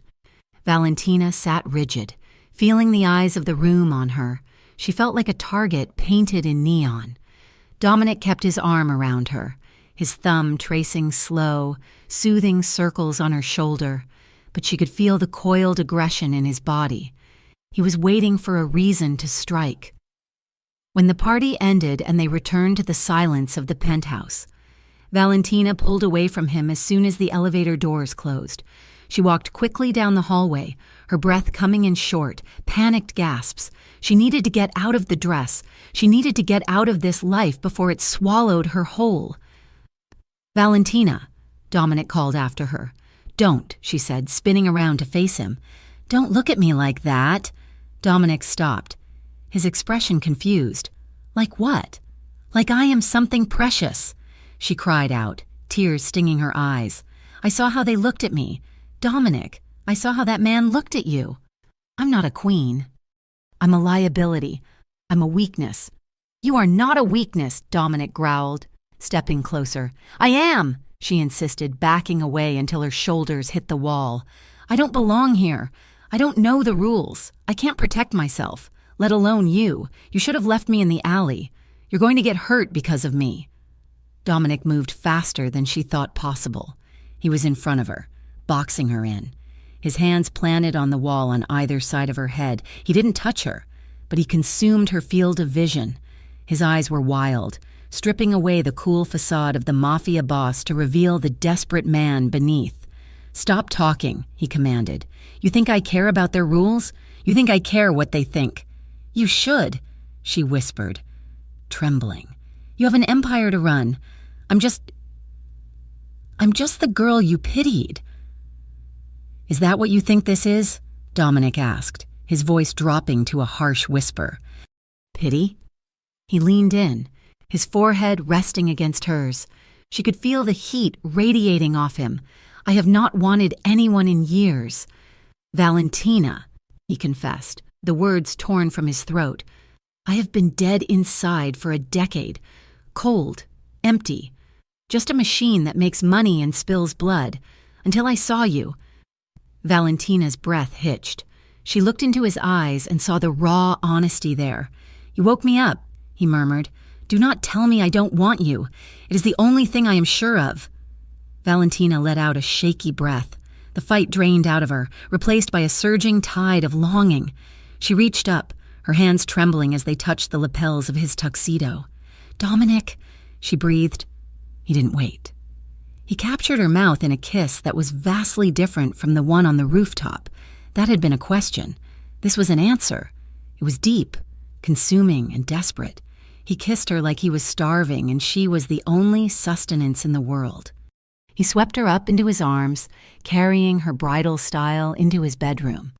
Valentina sat rigid, feeling the eyes of the room on her. She felt like a target painted in neon. Dominic kept his arm around her, his thumb tracing slow, soothing circles on her shoulder, but she could feel the coiled aggression in his body. He was waiting for a reason to strike. When the party ended and they returned to the silence of the penthouse, Valentina pulled away from him as soon as the elevator doors closed. She walked quickly down the hallway, her breath coming in short, panicked gasps. She needed to get out of the dress. She needed to get out of this life before it swallowed her whole. "Valentina," Dominic called after her. "Don't," she said, spinning around to face him. "Don't look at me like that." Dominic stopped, his expression confused. "Like what?" "Like I am something precious," she cried out, tears stinging her eyes. "I saw how they looked at me. Dominic, I saw how that man looked at you. I'm not a queen. I'm a liability. I'm a weakness." "You are not a weakness," Dominic growled, stepping closer. "I am," she insisted, backing away until her shoulders hit the wall. "I don't belong here. I don't know the rules. I can't protect myself, let alone you. You should have left me in the alley. You're going to get hurt because of me." Dominic moved faster than she thought possible. He was in front of her, boxing her in, his hands planted on the wall on either side of her head. He didn't touch her, but he consumed her field of vision. His eyes were wild, stripping away the cool facade of the mafia boss to reveal the desperate man beneath. "Stop talking," he commanded. "You think I care about their rules? You think I care what they think?" "You should," she whispered, trembling. "You have an empire to run. I'm just the girl you pitied." "Is that what you think this is?" Dominic asked, his voice dropping to a harsh whisper. "Pity?" He leaned in, his forehead resting against hers. She could feel the heat radiating off him. "I have not wanted anyone in years." "Valentina," he confessed, the words torn from his throat. I have been dead inside for a decade. Cold, empty. Just a machine that makes money and spills blood. Until I saw you." Valentina's breath hitched. She looked into his eyes and saw the raw honesty there. "You woke me up," he murmured. "Do not tell me I don't want you. It is the only thing I am sure of." Valentina let out a shaky breath. The fight drained out of her, replaced by a surging tide of longing. She reached up, her hands trembling as they touched the lapels of his tuxedo. "Dominic," she breathed. He didn't wait. He captured her mouth in a kiss that was vastly different from the one on the rooftop. That had been a question. This was an answer. It was deep, consuming, and desperate. He kissed her like he was starving, and she was the only sustenance in the world. He swept her up into his arms, carrying her bridal style into his bedroom.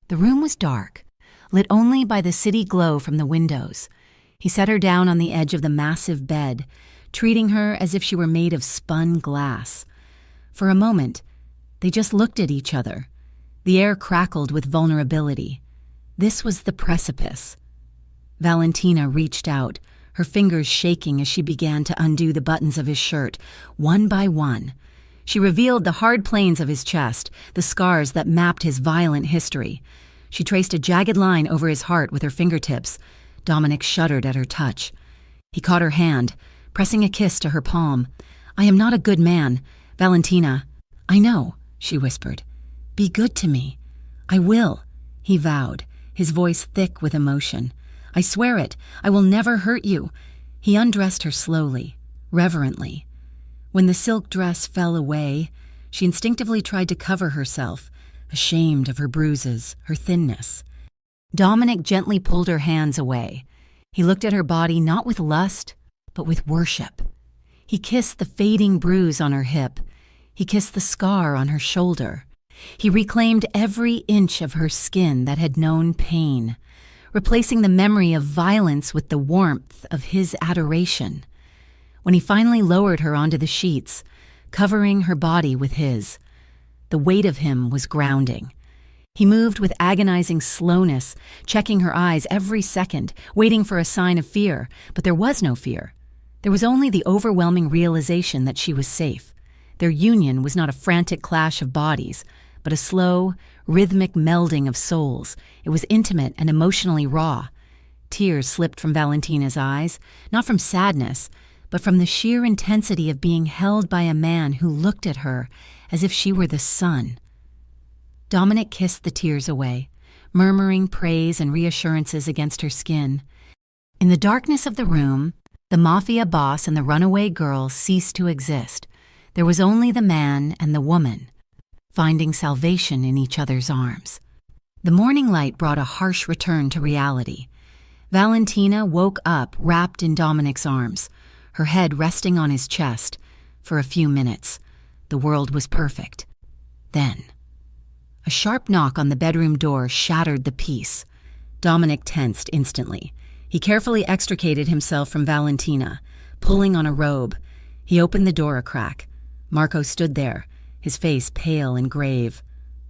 The room was dark, lit only by the city glow from the windows. He set her down on the edge of the massive bed, treating her as if she were made of spun glass. For a moment, they just looked at each other. The air crackled with vulnerability. This was the precipice. Valentina reached out, her fingers shaking as she began to undo the buttons of his shirt, one by one. She revealed the hard planes of his chest, the scars that mapped his violent history. She traced a jagged line over his heart with her fingertips. Dominic shuddered at her touch. He caught her hand, pressing a kiss to her palm. "I am not a good man, Valentina." "I know," she whispered. "Be good to me." "I will," he vowed, his voice thick with emotion. "I swear it. I will never hurt you." He undressed her slowly, reverently. When the silk dress fell away, she instinctively tried to cover herself, ashamed of her bruises, her thinness. Dominic gently pulled her hands away. He looked at her body not with lust, but with worship. He kissed the fading bruise on her hip. He kissed the scar on her shoulder. He reclaimed every inch of her skin that had known pain, replacing the memory of violence with the warmth of his adoration. When he finally lowered her onto the sheets, covering her body with his, the weight of him was grounding. He moved with agonizing slowness, checking her eyes every second, waiting for a sign of fear, but there was no fear. There was only the overwhelming realization that she was safe. Their union was not a frantic clash of bodies, but a slow, rhythmic melding of souls. It was intimate and emotionally raw. Tears slipped from Valentina's eyes, not from sadness, but from the sheer intensity of being held by a man who looked at her as if she were the sun. Dominic kissed the tears away, murmuring praise and reassurances against her skin. In the darkness of the room, the mafia boss and the runaway girl ceased to exist. There was only the man and the woman, finding salvation in each other's arms. The morning light brought a harsh return to reality. Valentina woke up wrapped in Dominic's arms, her head resting on his chest. For a few minutes, the world was perfect. Then, a sharp knock on the bedroom door shattered the peace. Dominic tensed instantly. He carefully extricated himself from Valentina, pulling on a robe. He opened the door a crack. Marco stood there, his face pale and grave.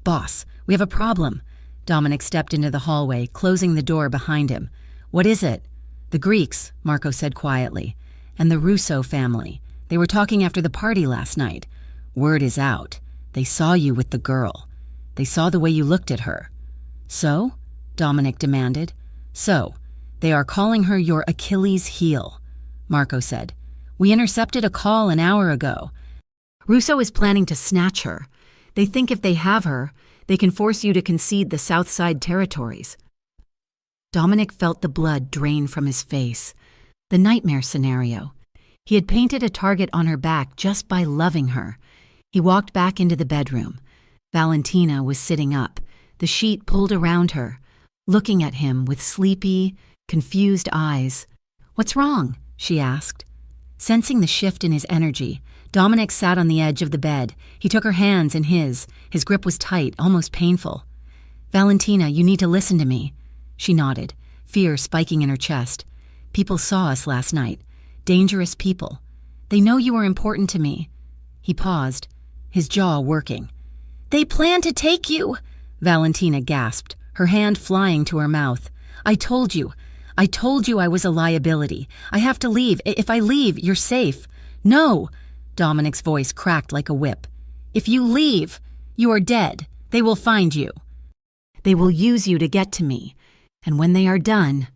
"Boss, we have a problem." Dominic stepped into the hallway, closing the door behind him. "What is it?" "The Greeks," Marco said quietly, "and the Russo family. They were talking after the party last night. Word is out. They saw you with the girl. They saw the way you looked at her." "So?" Dominic demanded. "So, they are calling her your Achilles heel," Marco said. "We intercepted a call an hour ago. Russo is planning to snatch her. They think if they have her, they can force you to concede the South Side territories." Dominic felt the blood drain from his face. The nightmare scenario. He had painted a target on her back just by loving her. He walked back into the bedroom. Valentina was sitting up, the sheet pulled around her, looking at him with sleepy, confused eyes. "What's wrong?" she asked. Sensing the shift in his energy, Dominic sat on the edge of the bed. He took her hands in his. His grip was tight, almost painful. "Valentina, you need to listen to me." She nodded, fear spiking in her chest. "People saw us last night. Dangerous people. They know you are important to me." He paused, his jaw working. "They plan to take you," Valentina gasped, her hand flying to her mouth. "I told you. I told you I was a liability. I have to leave. If I leave, you're safe. No! Dominic's voice cracked like a whip. If you leave, you are dead. They will find you. They will use you to get to me. And when they are done...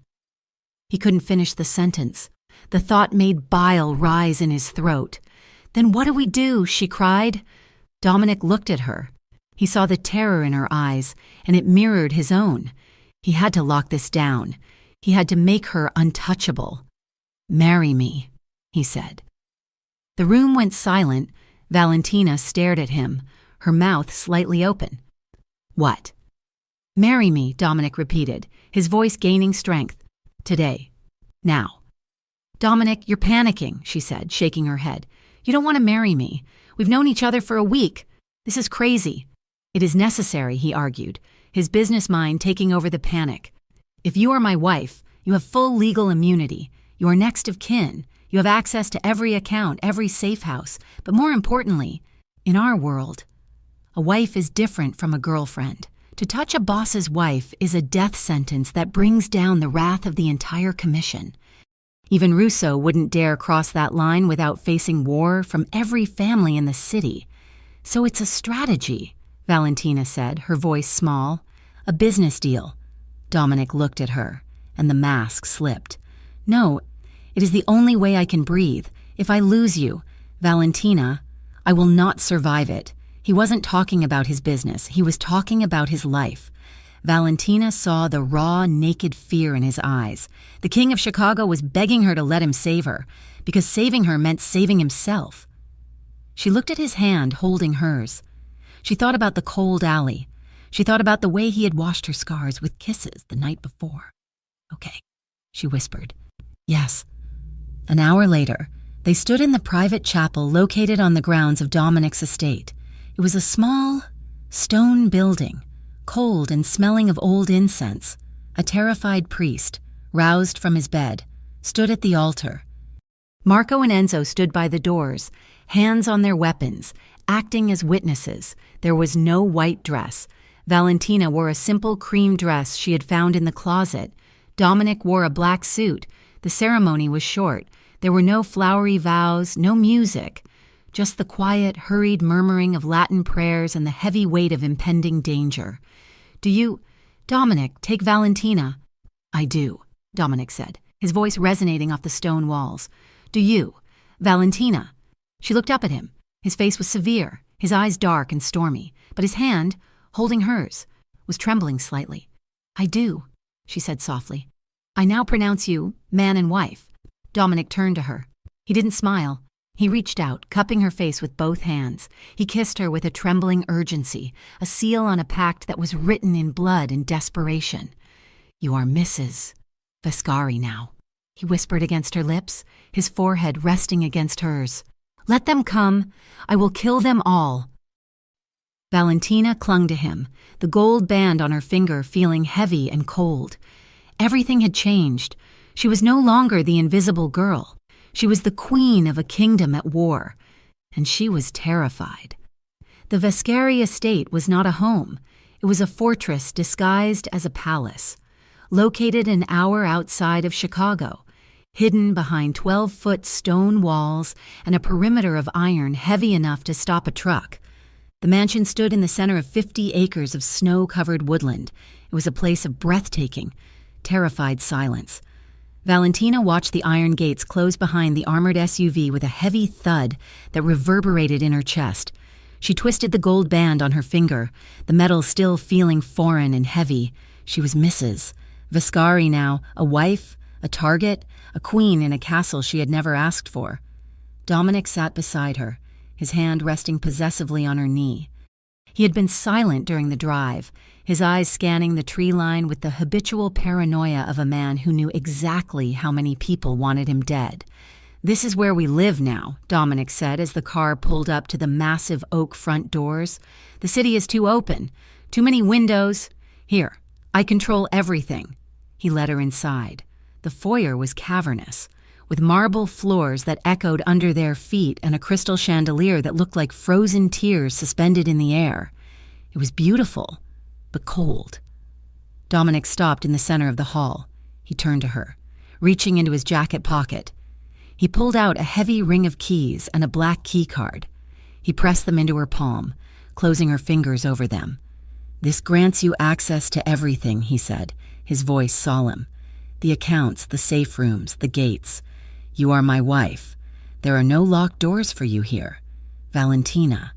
He couldn't finish the sentence. The thought made bile rise in his throat. Then what do we do? She cried. Dominic looked at her. He saw the terror in her eyes, and it mirrored his own. He had to lock this down. He had to make her untouchable. Marry me, he said. The room went silent. Valentina stared at him, her mouth slightly open. What? Marry me, Dominic repeated, his voice gaining strength. Today. Now. Dominic, you're panicking, she said, shaking her head. You don't want to marry me. We've known each other for a week. This is crazy. It is necessary, he argued, his business mind taking over the panic. If you are my wife, you have full legal immunity. You are next of kin. You have access to every account, every safe house. But more importantly, in our world, a wife is different from a girlfriend. To touch a boss's wife is a death sentence that brings down the wrath of the entire commission. Even Russo wouldn't dare cross that line without facing war from every family in the city. So it's a strategy, Valentina said, her voice small. A business deal. Dominic looked at her, and the mask slipped. No, it is the only way I can breathe. If I lose you, Valentina, I will not survive it. He wasn't talking about his business. He was talking about his life. Valentina saw the raw, naked fear in his eyes. The king of Chicago was begging her to let him save her, because saving her meant saving himself. She looked at his hand holding hers. She thought about the cold alley. She thought about the way he had washed her scars with kisses the night before. Okay, she whispered. Yes. An hour later, they stood in the private chapel located on the grounds of Dominic's estate. It was a small, stone building, cold and smelling of old incense. A terrified priest, roused from his bed, stood at the altar. Marco and Enzo stood by the doors, hands on their weapons, acting as witnesses. There was no white dress. Valentina wore a simple cream dress she had found in the closet. Dominic wore a black suit. The ceremony was short. There were no flowery vows, no music. Just the quiet, hurried murmuring of Latin prayers and the heavy weight of impending danger. Do you... Dominic, take Valentina. I do, Dominic said, his voice resonating off the stone walls. Do you? Valentina. She looked up at him. His face was severe, his eyes dark and stormy, but his hand, holding hers, was trembling slightly. I do, she said softly. I now pronounce you man and wife. Dominic turned to her. He didn't smile. He reached out, cupping her face with both hands. He kissed her with a trembling urgency, a seal on a pact that was written in blood and desperation. You are Mrs. Vescari now, he whispered against her lips, his forehead resting against hers. Let them come. I will kill them all. Valentina clung to him, the gold band on her finger feeling heavy and cold. Everything had changed. She was no longer the invisible girl. She was the queen of a kingdom at war, and she was terrified. The Vescari estate was not a home. It was a fortress disguised as a palace, located an hour outside of Chicago, hidden behind 12-foot stone walls and a perimeter of iron heavy enough to stop a truck. The mansion stood in the center of 50 acres of snow-covered woodland. It was a place of breathtaking, terrified silence. Valentina watched the iron gates close behind the armored SUV with a heavy thud that reverberated in her chest. She twisted the gold band on her finger, the metal still feeling foreign and heavy. She was Mrs. Vescari now, a wife, a target, a queen in a castle she had never asked for. Dominic sat beside her, his hand resting possessively on her knee. He had been silent during the drive, his eyes scanning the tree line with the habitual paranoia of a man who knew exactly how many people wanted him dead. This is where we live now, Dominic said as the car pulled up to the massive oak front doors. The city is too open, too many windows. Here, I control everything. He led her inside. The foyer was cavernous, with marble floors that echoed under their feet and a crystal chandelier that looked like frozen tears suspended in the air. It was beautiful, but cold. Dominic stopped in the center of the hall. He turned to her, reaching into his jacket pocket. He pulled out a heavy ring of keys and a black key card. He pressed them into her palm, closing her fingers over them. "This grants you access to everything," he said, his voice solemn. "The accounts, the safe rooms, the gates. You are my wife. There are no locked doors for you here. Valentina."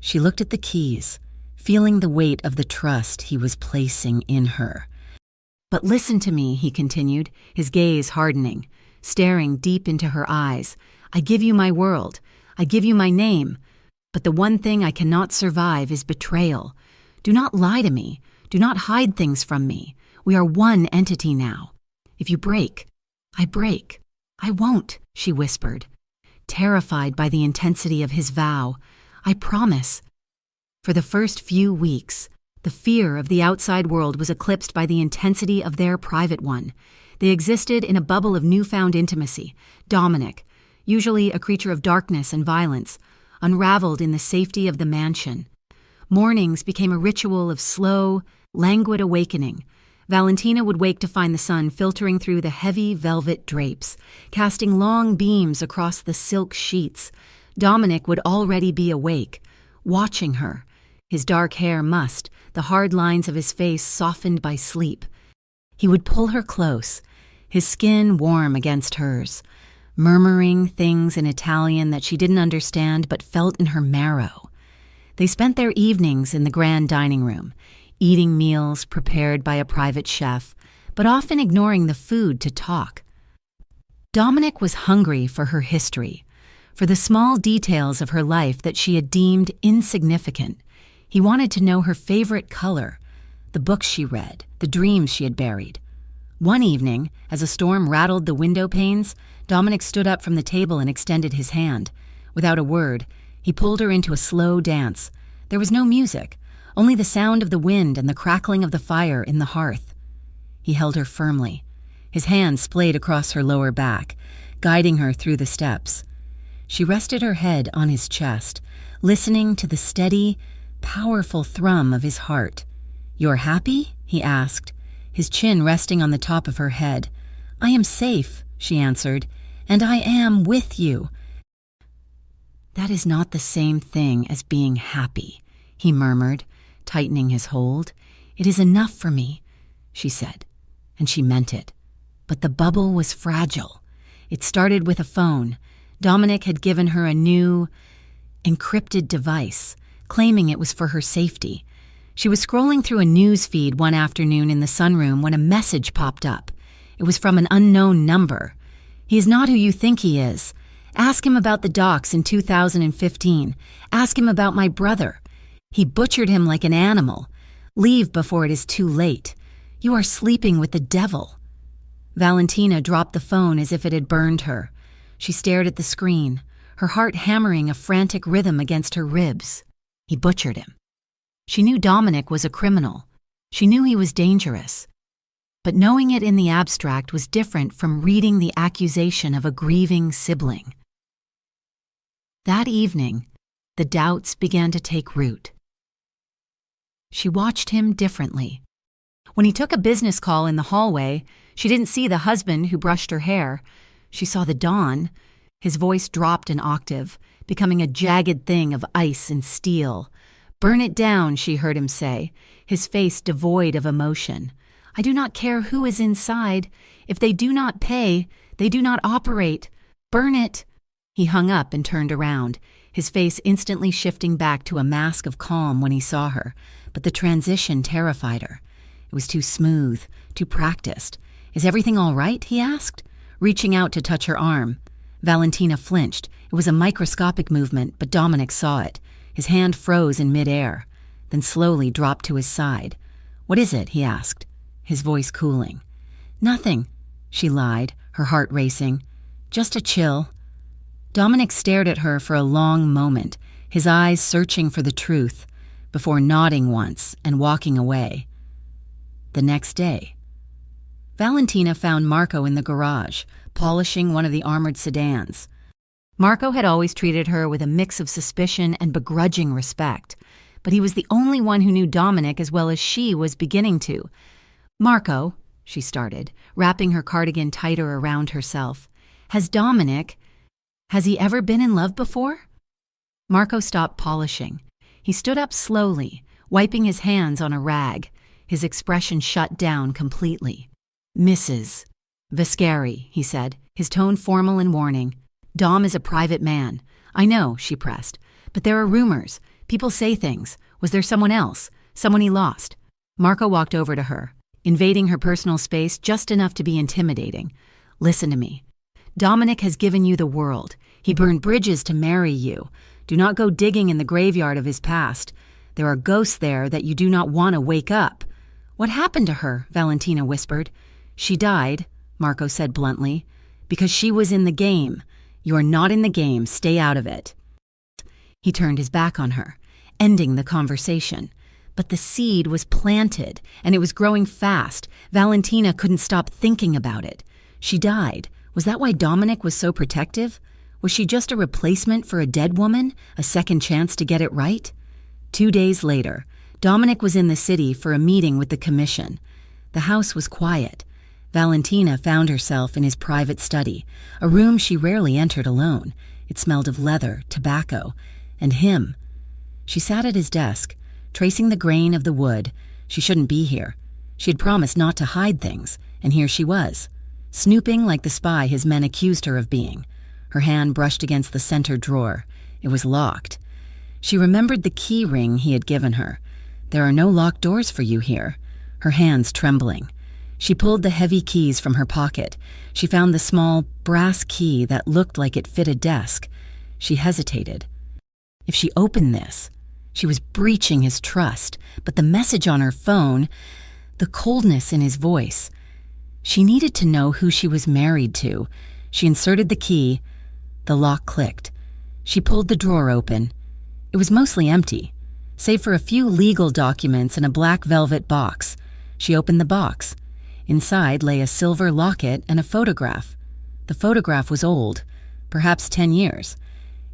She looked at the keys, feeling the weight of the trust he was placing in her. "But listen to me," he continued, his gaze hardening, staring deep into her eyes. "I give you my world. I give you my name. But the one thing I cannot survive is betrayal. Do not lie to me. Do not hide things from me. We are one entity now. If you break, I break." "I won't," she whispered, terrified by the intensity of his vow. "I promise." For the first few weeks, the fear of the outside world was eclipsed by the intensity of their private one. They existed in a bubble of newfound intimacy. Dominic, usually a creature of darkness and violence, unraveled in the safety of the mansion. Mornings became a ritual of slow, languid awakening. Valentina would wake to find the sun filtering through the heavy velvet drapes, casting long beams across the silk sheets. Dominic would already be awake, watching her, his dark hair mussed, the hard lines of his face softened by sleep. He would pull her close, his skin warm against hers, murmuring things in Italian that she didn't understand but felt in her marrow. They spent their evenings in the grand dining room, eating meals prepared by a private chef, but often ignoring the food to talk. Dominic was hungry for her history, for the small details of her life that she had deemed insignificant. He wanted to know her favorite color, the books she read, the dreams she had buried. One evening, as a storm rattled the window panes, Dominic stood up from the table and extended his hand. Without a word, he pulled her into a slow dance. There was no music, only the sound of the wind and the crackling of the fire in the hearth. He held her firmly, his hand splayed across her lower back, guiding her through the steps. She rested her head on his chest, listening to the steady, powerful thrum of his heart. "You're happy?" he asked, his chin resting on the top of her head. "I am safe," she answered, "and I am with you." "That is not the same thing as being happy," he murmured, tightening his hold. "It is enough for me," she said, and she meant it. But the bubble was fragile. It started with a phone. Dominic had given her a new, encrypted device, claiming it was for her safety. She was scrolling through a news feed one afternoon in the sunroom when a message popped up. It was from an unknown number. "He is not who you think he is. Ask him about the docks in 2015. Ask him about my brother. He butchered him like an animal. Leave before it is too late. You are sleeping with the devil." Valentina dropped the phone as if it had burned her. She stared at the screen, her heart hammering a frantic rhythm against her ribs. He butchered him. She knew Dominic was a criminal. She knew he was dangerous. But knowing it in the abstract was different from reading the accusation of a grieving sibling. That evening, the doubts began to take root. She watched him differently. When he took a business call in the hallway, she didn't see the husband who brushed her hair. She saw the dawn. His voice dropped an octave, becoming a jagged thing of ice and steel. "Burn it down," she heard him say, his face devoid of emotion. "I do not care who is inside. If they do not pay, they do not operate. Burn it." He hung up and turned around, his face instantly shifting back to a mask of calm when he saw her, but the transition terrified her. It was too smooth, too practiced. "Is everything all right?" he asked, reaching out to touch her arm. Valentina flinched. It was a microscopic movement, but Dominic saw it. His hand froze in midair, then slowly dropped to his side. "What is it?" he asked, his voice cooling. "Nothing," she lied, her heart racing. "Just a chill." Dominic stared at her for a long moment, his eyes searching for the truth, before nodding once and walking away. The next day, Valentina found Marco in the garage, polishing one of the armored sedans. Marco had always treated her with a mix of suspicion and begrudging respect, but he was the only one who knew Dominic as well as she was beginning to. "Marco," she started, wrapping her cardigan tighter around herself. Has he ever been in love before? Marco stopped polishing. He stood up slowly, wiping his hands on a rag. His expression shut down completely. Mrs. Viscari, he said, his tone formal and warning. Dom is a private man. I know, she pressed. But there are rumors. People say things. Was there someone else? Someone he lost? Marco walked over to her, invading her personal space just enough to be intimidating. Listen to me. Dominic has given you the world. He burned bridges to marry you. Do not go digging in the graveyard of his past. There are ghosts there that you do not want to wake up. What happened to her? Valentina whispered. She died, Marco said bluntly, because she was in the game. You are not in the game. Stay out of it. He turned his back on her, ending the conversation. But the seed was planted, and it was growing fast. Valentina couldn't stop thinking about it. She died. Was that why Dominic was so protective? Was she just a replacement for a dead woman, a second chance to get it right? 2 days later, Dominic was in the city for a meeting with the commission. The house was quiet. Valentina found herself in his private study, a room she rarely entered alone. It smelled of leather, tobacco, and him. She sat at his desk, tracing the grain of the wood. She shouldn't be here. She had promised not to hide things, and here she was, snooping like the spy his men accused her of being. Her hand brushed against the center drawer. It was locked. She remembered the key ring he had given her. There are no locked doors for you here. Her hands trembling. She pulled the heavy keys from her pocket. She found the small brass key that looked like it fit a desk. She hesitated. If she opened this, she was breaching his trust, but the message on her phone, the coldness in his voice. She needed to know who she was married to. She inserted the key. The lock clicked. She pulled the drawer open. It was mostly empty, save for a few legal documents and a black velvet box. She opened the box. Inside lay a silver locket and a photograph. The photograph was old, perhaps 10 years.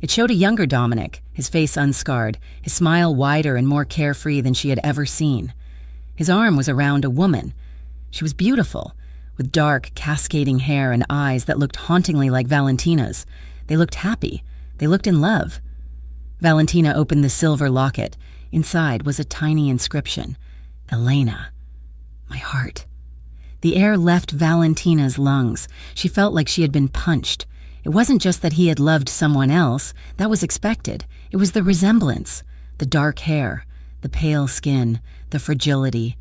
It showed a younger Dominic, his face unscarred, his smile wider and more carefree than she had ever seen. His arm was around a woman. She was beautiful, with dark, cascading hair and eyes that looked hauntingly like Valentina's. They looked happy. They looked in love. Valentina opened the silver locket. Inside was a tiny inscription. Elena. My heart. The air left Valentina's lungs. She felt like she had been punched. It wasn't just that he had loved someone else. That was expected. It was the resemblance. The dark hair. The pale skin. The fragility.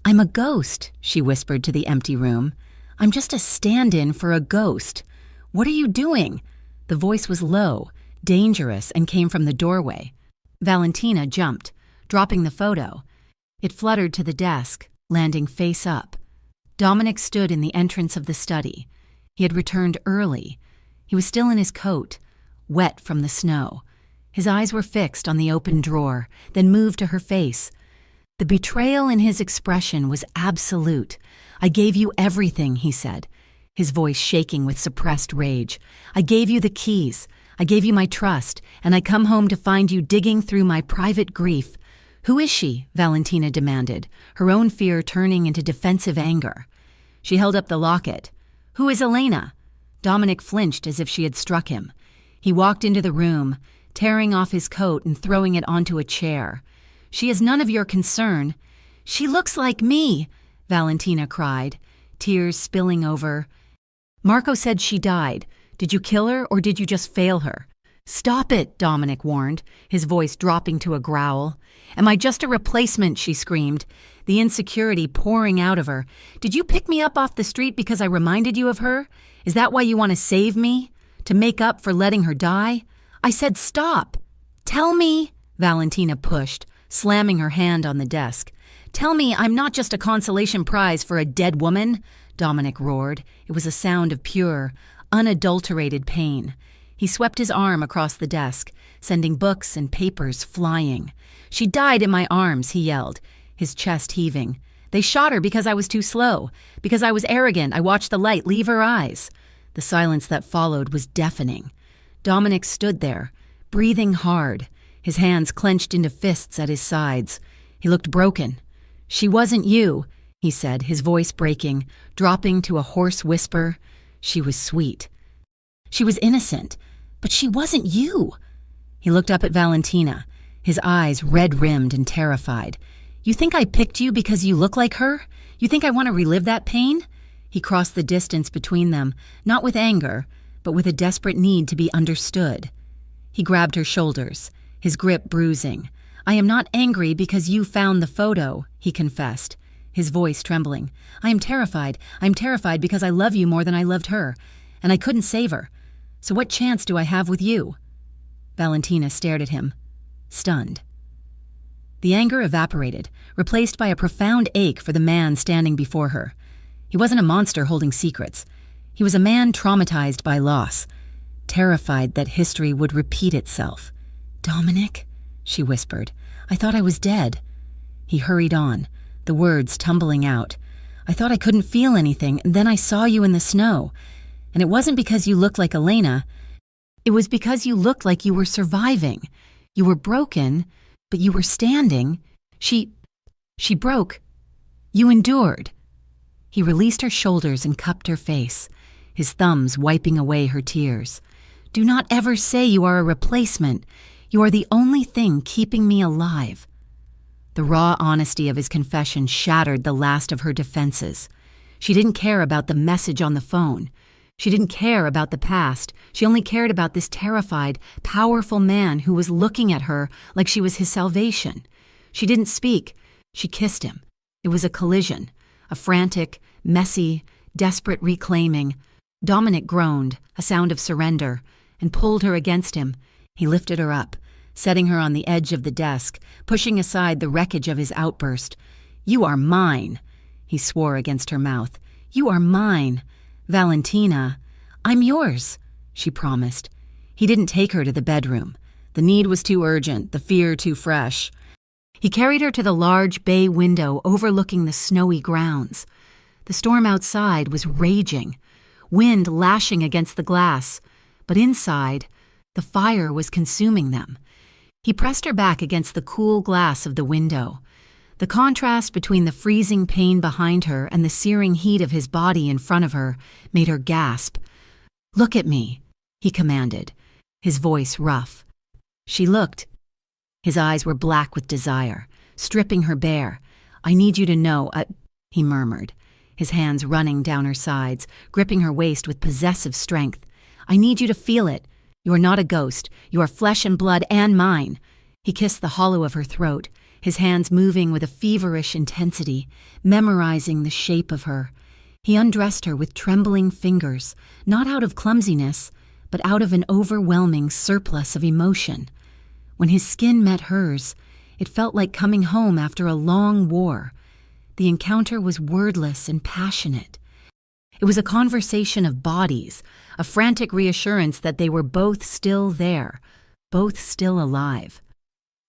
I'm a ghost, she whispered to the empty room. I'm just a stand-in for a ghost. What are you doing? The voice was low, dangerous, and came from the doorway. Valentina jumped, dropping the photo. It fluttered to the desk, landing face up. Dominic stood in the entrance of the study. He had returned early. He was still in his coat, wet from the snow. His eyes were fixed on the open drawer, then moved to her face. The betrayal in his expression was absolute. I gave you everything, he said, his voice shaking with suppressed rage. I gave you the keys. I gave you my trust, and I come home to find you digging through my private grief. Who is she? Valentina demanded, her own fear turning into defensive anger. She held up the locket. Who is Elena? Dominic flinched as if she had struck him. He walked into the room, tearing off his coat and throwing it onto a chair. She is none of your concern. She looks like me, Valentina cried, tears spilling over. Marco said she died. Did you kill her or did you just fail her? Stop it, Dominic warned, his voice dropping to a growl. Am I just a replacement? She screamed, the insecurity pouring out of her. Did you pick me up off the street because I reminded you of her? Is that why you want to save me? To make up for letting her die? I said stop. Tell me, Valentina pushed, slamming her hand on the desk. Tell me I'm not just a consolation prize for a dead woman, Dominic roared. It was a sound of pure, unadulterated pain. He swept his arm across the desk, sending books and papers flying. She died in my arms, he yelled, his chest heaving. They shot her because I was too slow, because I was arrogant. I watched the light leave her eyes. The silence that followed was deafening. Dominic stood there, breathing hard, his hands clenched into fists at his sides. He looked broken. She wasn't you. he said, his voice breaking, dropping to a hoarse whisper. She was sweet. She was innocent, but she wasn't you. He looked up at Valentina, his eyes red-rimmed and terrified. You think I picked you because you look like her? You think I want to relive that pain? He crossed the distance between them, not with anger, but with a desperate need to be understood. He grabbed her shoulders, his grip bruising. I am not angry because you found the photo, he confessed, his voice trembling. I am terrified. I am terrified because I love you more than I loved her, and I couldn't save her. So what chance do I have with you? Valentina stared at him, stunned. The anger evaporated, replaced by a profound ache for the man standing before her. He wasn't a monster holding secrets. He was a man traumatized by loss, terrified that history would repeat itself. Dominic, she whispered, I thought I was dead. He hurried on, the words tumbling out. I thought I couldn't feel anything, and then I saw you in the snow. And it wasn't because you looked like Elena. It was because you looked like you were surviving. You were broken, but you were standing. She broke. You endured. He released her shoulders and cupped her face, his thumbs wiping away her tears. Do not ever say you are a replacement. You are the only thing keeping me alive. The raw honesty of his confession shattered the last of her defenses. She didn't care about the message on the phone. She didn't care about the past. She only cared about this terrified, powerful man who was looking at her like she was his salvation. She didn't speak. She kissed him. It was a collision, a frantic, messy, desperate reclaiming. Dominic groaned, a sound of surrender, and pulled her against him. He lifted her up, setting her on the edge of the desk, pushing aside the wreckage of his outburst. You are mine, he swore against her mouth. You are mine. Valentina, I'm yours, she promised. He didn't take her to the bedroom. The need was too urgent, the fear too fresh. He carried her to the large bay window overlooking the snowy grounds. The storm outside was raging, wind lashing against the glass, but inside, the fire was consuming them. He pressed her back against the cool glass of the window. The contrast between the freezing pain behind her and the searing heat of his body in front of her made her gasp. Look at me, he commanded, his voice rough. She looked. His eyes were black with desire, stripping her bare. I need you to know, he murmured, his hands running down her sides, gripping her waist with possessive strength. I need you to feel it. You are not a ghost. You are flesh and blood and mine. He kissed the hollow of her throat, his hands moving with a feverish intensity, memorizing the shape of her. He undressed her with trembling fingers, not out of clumsiness, but out of an overwhelming surplus of emotion. When his skin met hers, it felt like coming home after a long war. The encounter was wordless and passionate. It was a conversation of bodies, a frantic reassurance that they were both still there, both still alive.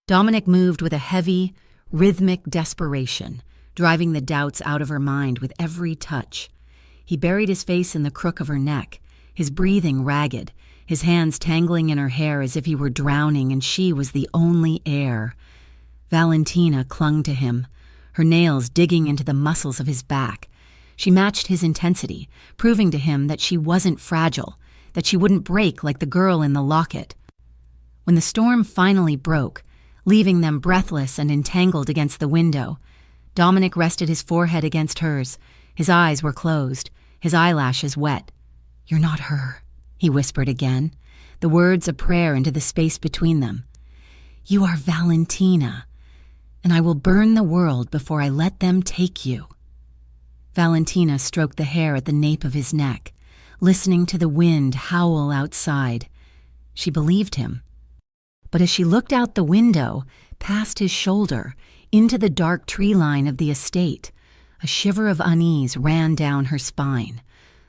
Dominic moved with a heavy, rhythmic desperation, driving the doubts out of her mind with every touch. He buried his face in the crook of her neck, his breathing ragged, his hands tangling in her hair as if he were drowning and she was the only air. Valentina clung to him, her nails digging into the muscles of his back. She matched his intensity, proving to him that she wasn't fragile, that she wouldn't break like the girl in the locket. When the storm finally broke, leaving them breathless and entangled against the window, Dominic rested his forehead against hers. His eyes were closed, his eyelashes wet. You're not her, he whispered again, the words a prayer into the space between them. You are Valentina, and I will burn the world before I let them take you. Valentina stroked the hair at the nape of his neck, listening to the wind howl outside. She believed him. But as she looked out the window, past his shoulder, into the dark tree line of the estate, a shiver of unease ran down her spine.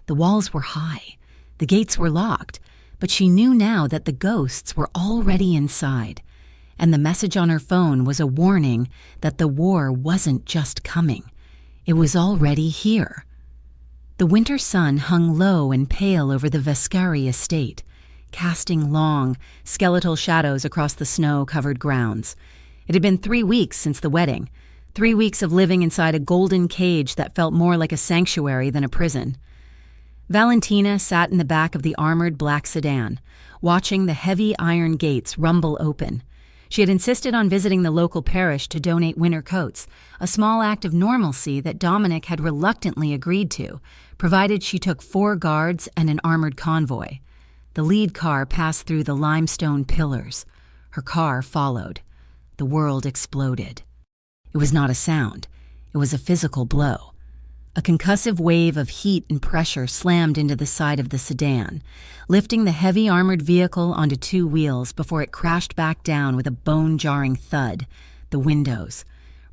The walls were high, the gates were locked, but she knew now that the ghosts were already inside, and the message on her phone was a warning that the war wasn't just coming. It was already here. The winter sun hung low and pale over the Vescari estate, casting long, skeletal shadows across the snow-covered grounds. It had been 3 weeks since the wedding, 3 weeks of living inside a golden cage that felt more like a sanctuary than a prison. Valentina sat in the back of the armored black sedan, watching the heavy iron gates rumble open. She had insisted on visiting the local parish to donate winter coats, a small act of normalcy that Dominic had reluctantly agreed to, provided she took 4 guards and an armored convoy. The lead car passed through the limestone pillars. Her car followed. The world exploded. It was not a sound. It was a physical blow. A concussive wave of heat and pressure slammed into the side of the sedan, lifting the heavy armored vehicle onto 2 wheels before it crashed back down with a bone-jarring thud. The windows,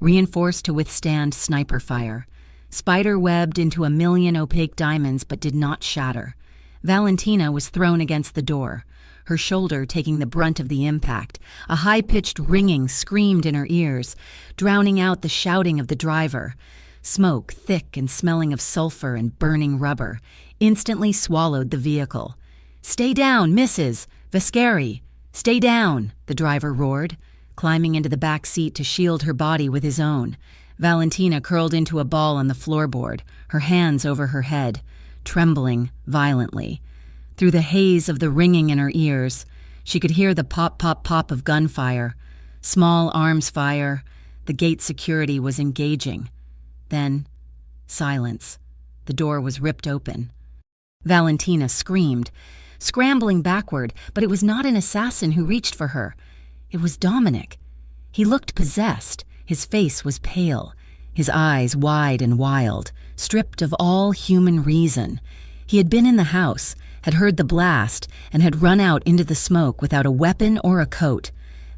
reinforced to withstand sniper fire, spider-webbed into a million opaque diamonds but did not shatter. Valentina was thrown against the door, her shoulder taking the brunt of the impact. A high-pitched ringing screamed in her ears, drowning out the shouting of the driver. Smoke, thick and smelling of sulfur and burning rubber, instantly swallowed the vehicle. "Stay down, Mrs. Vescari! Stay down!" the driver roared, climbing into the back seat to shield her body with his own. Valentina curled into a ball on the floorboard, her hands over her head, trembling violently. Through the haze of the ringing in her ears, she could hear the pop, pop, pop of gunfire. Small arms fire. The gate security was engaging. Then, silence. The door was ripped open. Valentina screamed, scrambling backward, but it was not an assassin who reached for her. It was Dominic. He looked possessed. His face was pale, his eyes wide and wild, stripped of all human reason. He had been in the house, had heard the blast, and had run out into the smoke without a weapon or a coat.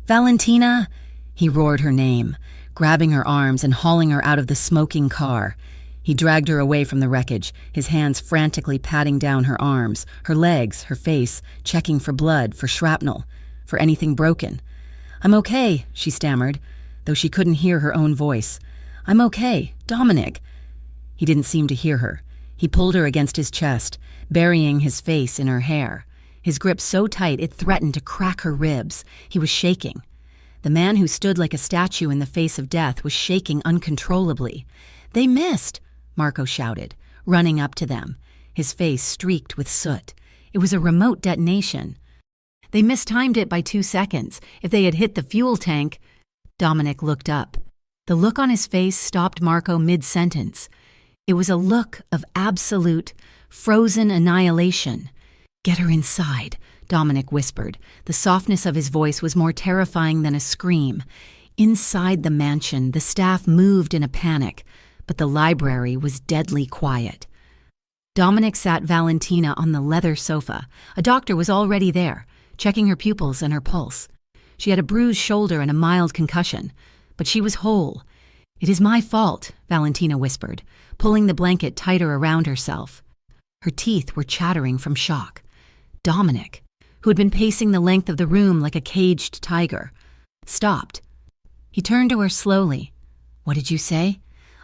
"Valentina!" He roared her name, grabbing her arms and hauling her out of the smoking car. He dragged her away from the wreckage, his hands frantically patting down her arms, her legs, her face, checking for blood, for shrapnel, for anything broken. "I'm okay," she stammered, though she couldn't hear her own voice. "I'm okay, Dominic." He didn't seem to hear her. He pulled her against his chest, burying his face in her hair. His grip so tight it threatened to crack her ribs. He was shaking. The man who stood like a statue in the face of death was shaking uncontrollably. "They missed!" Marco shouted, running up to them, his face streaked with soot. It was a remote detonation. They mistimed it by 2 seconds. If they had hit the fuel tank... Dominic looked up. The look on his face stopped Marco mid-sentence. It was a look of absolute, frozen annihilation. "Get her inside," Dominic whispered. The softness of his voice was more terrifying than a scream. Inside the mansion, the staff moved in a panic, but the library was deadly quiet. Dominic sat Valentina on the leather sofa. A doctor was already there, checking her pupils and her pulse. She had a bruised shoulder and a mild concussion, but she was whole. "It is my fault," Valentina whispered, pulling the blanket tighter around herself. Her teeth were chattering from shock. Dominic, who had been pacing the length of the room like a caged tiger, stopped. He turned to her slowly. "What did you say?"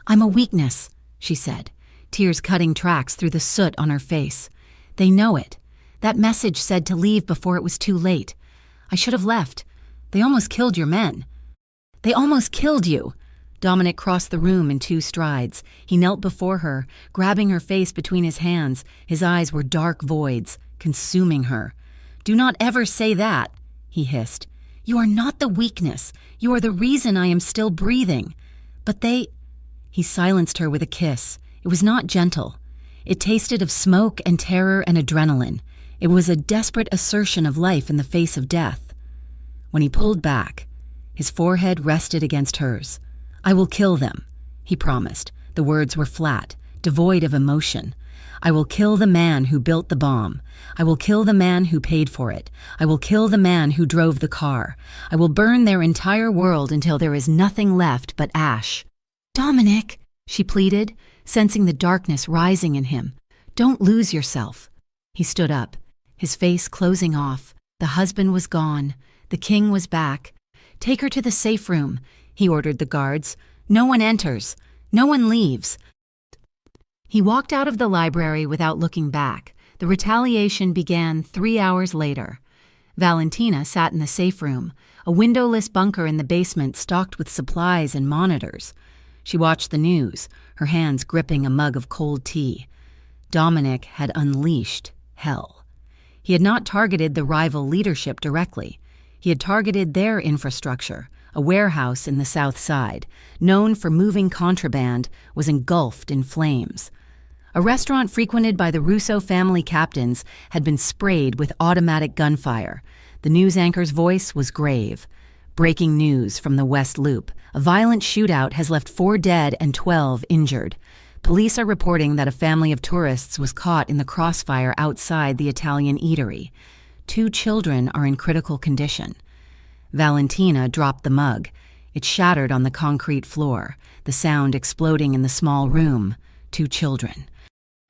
"I'm a weakness," she said, tears cutting tracks through the soot on her face. "They know it. That message said to leave before it was too late. I should have left. They almost killed your men." "They almost killed you!" Dominic crossed the room in 2 strides. He knelt before her, grabbing her face between his hands. His eyes were dark voids, consuming her. "Do not ever say that," he hissed. "You are not the weakness. You are the reason I am still breathing. But they—" He silenced her with a kiss. It was not gentle. It tasted of smoke and terror and adrenaline. It was a desperate assertion of life in the face of death. When he pulled back, his forehead rested against hers. "I will kill them," he promised. The words were flat, devoid of emotion. "I will kill the man who built the bomb. I will kill the man who paid for it. I will kill the man who drove the car. I will burn their entire world until there is nothing left but ash." "Dominic," she pleaded, sensing the darkness rising in him. "Don't lose yourself." He stood up, his face closing off. The husband was gone. The king was back. "Take her to the safe room," he ordered the guards. "No one enters. No one leaves." He walked out of the library without looking back. The retaliation began 3 hours later. Valentina sat in the safe room, a windowless bunker in the basement stocked with supplies and monitors. She watched the news, her hands gripping a mug of cold tea. Dominic had unleashed hell. He had not targeted the rival leadership directly. He had targeted their infrastructure. A warehouse in the South Side, known for moving contraband, was engulfed in flames. A restaurant frequented by the Russo family captains had been sprayed with automatic gunfire. The news anchor's voice was grave. Breaking news from the West Loop. A violent shootout has left 4 dead and 12 injured. Police are reporting that a family of tourists was caught in the crossfire outside the Italian eatery. 2 children are in critical condition. Valentina dropped the mug. It shattered on the concrete floor, the sound exploding in the small room. 2 children.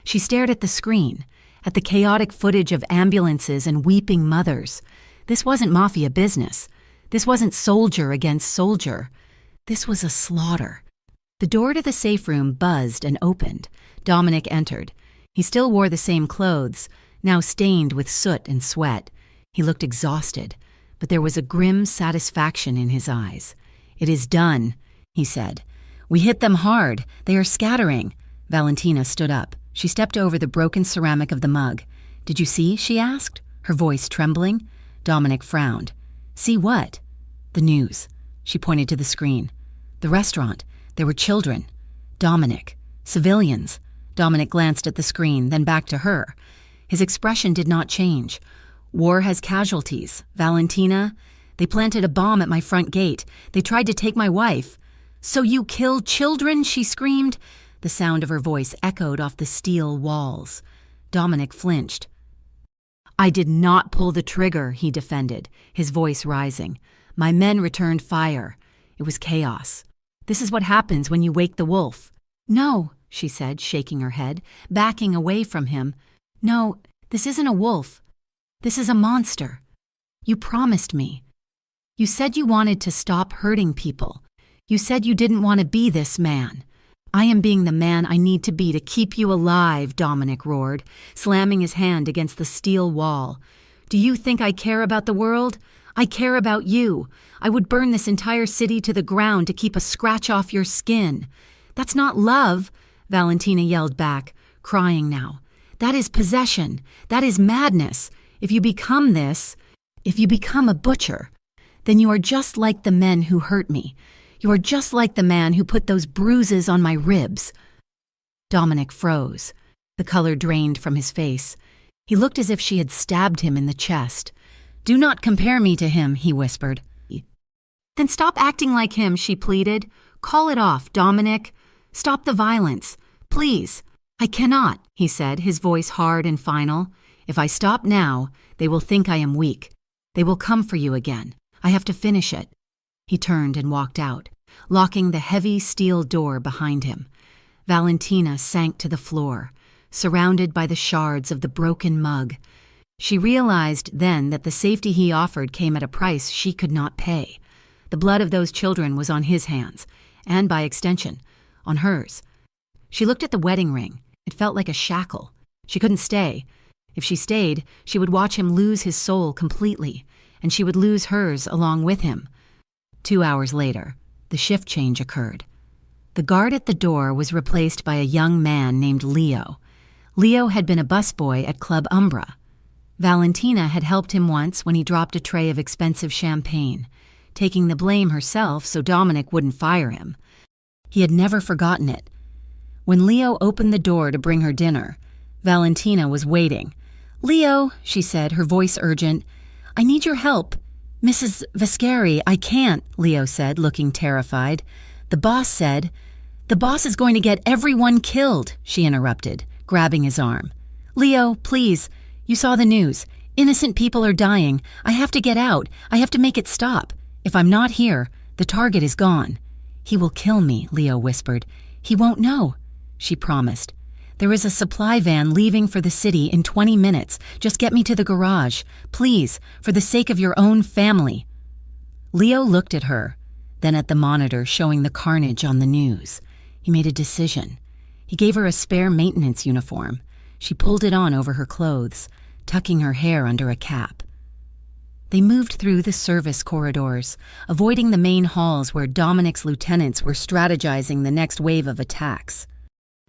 She stared at the screen, at the chaotic footage of ambulances and weeping mothers. This wasn't mafia business. This wasn't soldier against soldier. This was a slaughter. The door to the safe room buzzed and opened. Dominic entered. He still wore the same clothes, now stained with soot and sweat. He looked exhausted, but there was a grim satisfaction in his eyes. "It is done," he said. "We hit them hard. They are scattering." Valentina stood up. She stepped over the broken ceramic of the mug. "Did you see?" she asked, her voice trembling. Dominic frowned. "See what?" "The news." She pointed to the screen. "The restaurant. There were children." "Dominic. Civilians." Dominic glanced at the screen, then back to her. His expression did not change. "War has casualties. Valentina, they planted a bomb at my front gate. They tried to take my wife." "So you killed children?" she screamed. The sound of her voice echoed off the steel walls. Dominic flinched. "I did not pull the trigger," he defended, his voice rising. "My men returned fire. It was chaos. This is what happens when you wake the wolf." "No," she said, shaking her head, backing away from him. "No, this isn't a wolf. This is a monster. You promised me. You said you wanted to stop hurting people. You said you didn't want to be this man. I am being the man I need to be to keep you alive," Dominic roared, slamming his hand against the steel wall. "Do you think I care about the world? I care about you. I would burn this entire city to the ground to keep a scratch off your skin." "That's not love," Valentina yelled back, crying now. "That is possession. That is madness. If you become this, if you become a butcher, then you are just like the men who hurt me. You are just like the man who put those bruises on my ribs." Dominic froze. The color drained from his face. He looked as if she had stabbed him in the chest. "Do not compare me to him," he whispered. "Then stop acting like him," she pleaded. "Call it off, Dominic. Stop the violence. Please." "I cannot," he said, his voice hard and final. "If I stop now, they will think I am weak. They will come for you again. I have to finish it." He turned and walked out, locking the heavy steel door behind him. Valentina sank to the floor, surrounded by the shards of the broken mug. She realized then that the safety he offered came at a price she could not pay. The blood of those children was on his hands, and by extension, on hers. She looked at the wedding ring. It felt like a shackle. She couldn't stay. If she stayed, she would watch him lose his soul completely, and she would lose hers along with him. 2 hours later, the shift change occurred. The guard at the door was replaced by a young man named Leo. Leo had been a busboy at Club Umbra. Valentina had helped him once when he dropped a tray of expensive champagne, taking the blame herself so Dominic wouldn't fire him. He had never forgotten it. When Leo opened the door to bring her dinner, Valentina was waiting. "Leo," she said, her voice urgent, "I need your help." "Mrs. Vascari, I can't," Leo said, looking terrified. "The boss said—" "The boss is going to get everyone killed," she interrupted, grabbing his arm. "Leo, please. You saw the news. Innocent people are dying. I have to get out. I have to make it stop. If I'm not here, the target is gone." "He will kill me," Leo whispered. "He won't know," she promised. "There is a supply van leaving for the city in 20 minutes. Just get me to the garage. Please, for the sake of your own family." Leo looked at her, then at the monitor showing the carnage on the news. He made a decision. He gave her a spare maintenance uniform. She pulled it on over her clothes, tucking her hair under a cap. They moved through the service corridors, avoiding the main halls where Dominic's lieutenants were strategizing the next wave of attacks.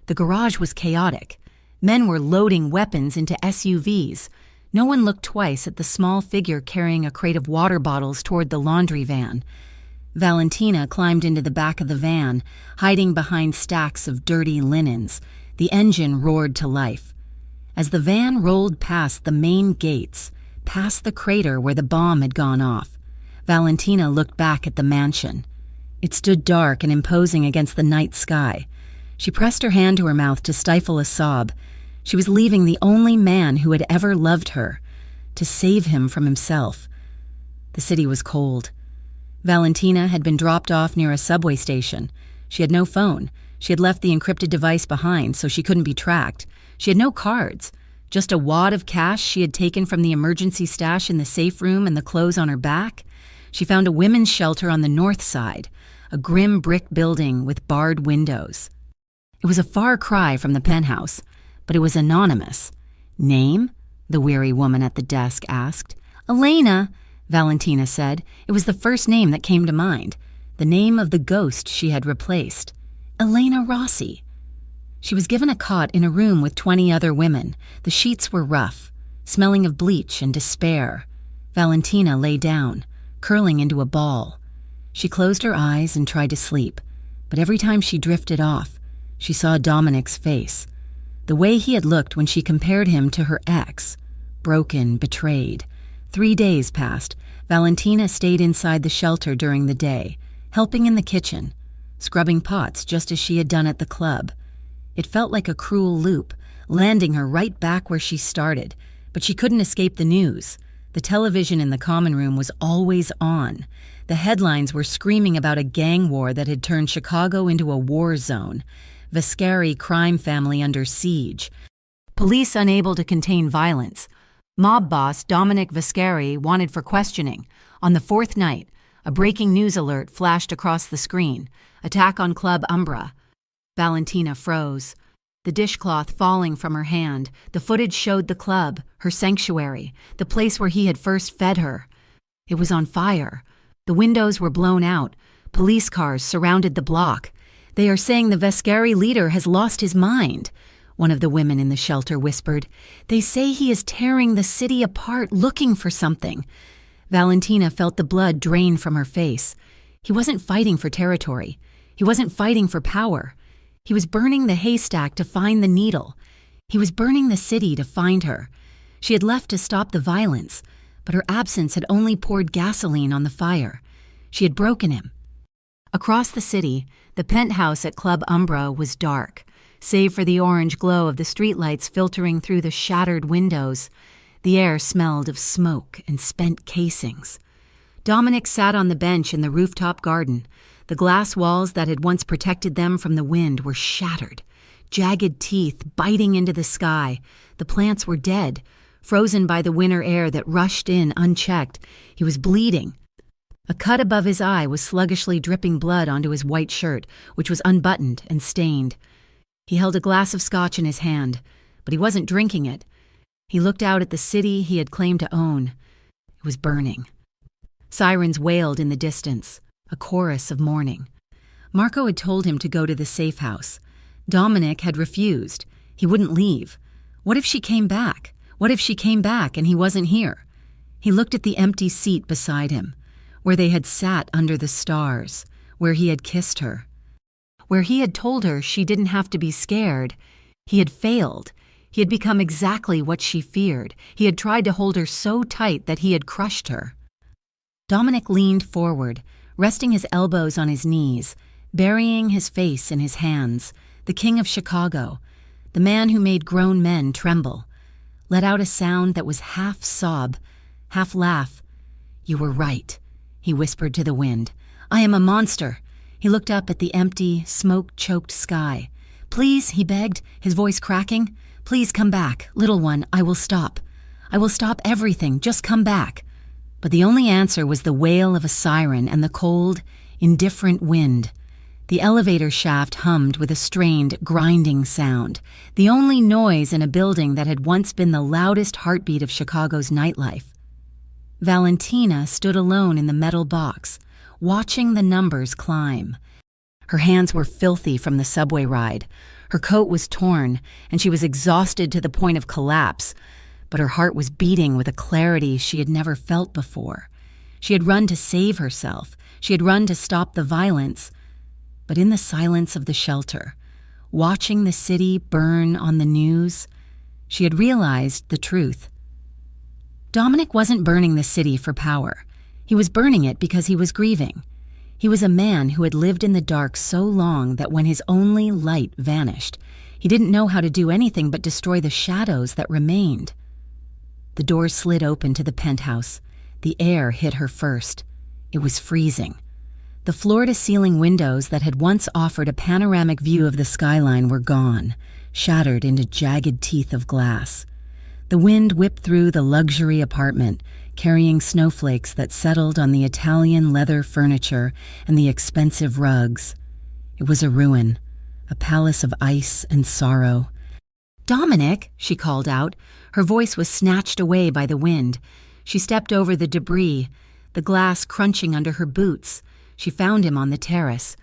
The garage was chaotic. Men were loading weapons into SUVs. No one looked twice at the small figure carrying a crate of water bottles toward the laundry van. Valentina climbed into the back of the van, hiding behind stacks of dirty linens. The engine roared to life. As the van rolled past the main gates, past the crater where the bomb had gone off, Valentina looked back at the mansion. It stood dark and imposing against the night sky. She pressed her hand to her mouth to stifle a sob. She was leaving the only man who had ever loved her, to save him from himself. The city was cold. Valentina had been dropped off near a subway station. She had no phone. She had left the encrypted device behind, so she couldn't be tracked. She had no cards. Just a wad of cash she had taken from the emergency stash in the safe room and the clothes on her back. She found a women's shelter on the north side, a grim brick building with barred windows. It was a far cry from the penthouse, but it was anonymous. "Name?" the weary woman at the desk asked. "Elena," Valentina said. It was the first name that came to mind, the name of the ghost she had replaced. Elena Rossi. She was given a cot in a room with 20 other women. The sheets were rough, smelling of bleach and despair. Valentina lay down, curling into a ball. She closed her eyes and tried to sleep, but every time she drifted off, she saw Dominic's face, the way he had looked when she compared him to her ex, broken, betrayed. 3 days passed. Valentina stayed inside the shelter during the day, helping in the kitchen, scrubbing pots just as she had done at the club. It felt like a cruel loop, landing her right back where she started, but she couldn't escape the news. The television in the common room was always on. The headlines were screaming about a gang war that had turned Chicago into a war zone. Vescari crime family under siege. Police unable to contain violence. Mob boss Dominic Vescari wanted for questioning. On the 4th night, a breaking news alert flashed across the screen. Attack on Club Umbra. Valentina froze, the dishcloth falling from her hand. The footage showed the club, her sanctuary, the place where he had first fed her. It was on fire. The windows were blown out. Police cars surrounded the block. "They are saying the Vescari leader has lost his mind," one of the women in the shelter whispered. "They say he is tearing the city apart, looking for something." Valentina felt the blood drain from her face. He wasn't fighting for territory. He wasn't fighting for power. He was burning the haystack to find the needle. He was burning the city to find her. She had left to stop the violence, but her absence had only poured gasoline on the fire. She had broken him. Across the city, the penthouse at Club Umbra was dark, save for the orange glow of the streetlights filtering through the shattered windows. The air smelled of smoke and spent casings. Dominic sat on the bench in the rooftop garden. The glass walls that had once protected them from the wind were shattered, jagged teeth biting into the sky. The plants were dead, frozen by the winter air that rushed in unchecked. He was bleeding. A cut above his eye was sluggishly dripping blood onto his white shirt, which was unbuttoned and stained. He held a glass of scotch in his hand, but he wasn't drinking it. He looked out at the city he had claimed to own. It was burning. Sirens wailed in the distance, a chorus of mourning. Marco had told him to go to the safe house. Dominic had refused. He wouldn't leave. What if she came back? What if she came back and he wasn't here? He looked at the empty seat beside him, where they had sat under the stars, where he had kissed her, where he had told her she didn't have to be scared. He had failed. He had become exactly what she feared. He had tried to hold her so tight that he had crushed her. Dominic leaned forward, resting his elbows on his knees, burying his face in his hands. The king of Chicago, the man who made grown men tremble, let out a sound that was half sob, half laugh. "You were right," he whispered to the wind. "I am a monster." He looked up at the empty, smoke-choked sky. "Please," he begged, his voice cracking. "Please come back, little one, I will stop. I will stop everything, just come back." But the only answer was the wail of a siren and the cold, indifferent wind. The elevator shaft hummed with a strained, grinding sound, the only noise in a building that had once been the loudest heartbeat of Chicago's nightlife. Valentina stood alone in the metal box, watching the numbers climb. Her hands were filthy from the subway ride. Her coat was torn, and she was exhausted to the point of collapse, but her heart was beating with a clarity she had never felt before. She had run to save herself. She had run to stop the violence. But in the silence of the shelter, watching the city burn on the news, she had realized the truth. Dominic wasn't burning the city for power. He was burning it because he was grieving. He was a man who had lived in the dark so long that when his only light vanished, he didn't know how to do anything but destroy the shadows that remained. The door slid open to the penthouse. The air hit her first. It was freezing. The floor-to-ceiling windows that had once offered a panoramic view of the skyline were gone, shattered into jagged teeth of glass. The wind whipped through the luxury apartment, carrying snowflakes that settled on the Italian leather furniture and the expensive rugs. It was a ruin, a palace of ice and sorrow. "Dominic," she called out. Her voice was snatched away by the wind. She stepped over the debris, the glass crunching under her boots. She found him on the terrace.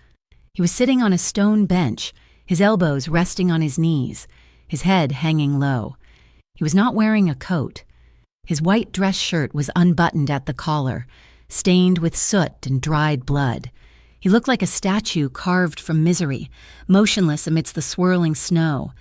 He was sitting on a stone bench, his elbows resting on his knees, his head hanging low. He was not wearing a coat. His white dress shirt was unbuttoned at the collar, stained with soot and dried blood. He looked like a statue carved from misery, motionless amidst the swirling snow.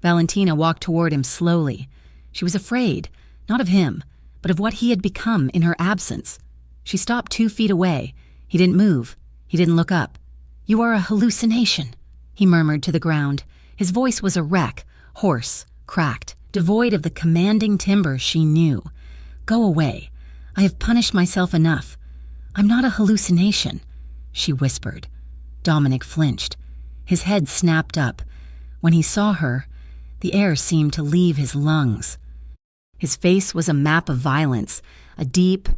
Valentina walked toward him slowly. She was afraid, not of him, but of what he had become in her absence. She stopped 2 feet away. He didn't move. He didn't look up. "You are a hallucination," he murmured to the ground. His voice was a wreck, hoarse, cracked, devoid of the commanding timbre she knew. "Go away. I have punished myself enough. I'm not a hallucination," she whispered. Dominic flinched. His head snapped up. When he saw her, the air seemed to leave his lungs. His face was a map of violence. A deep,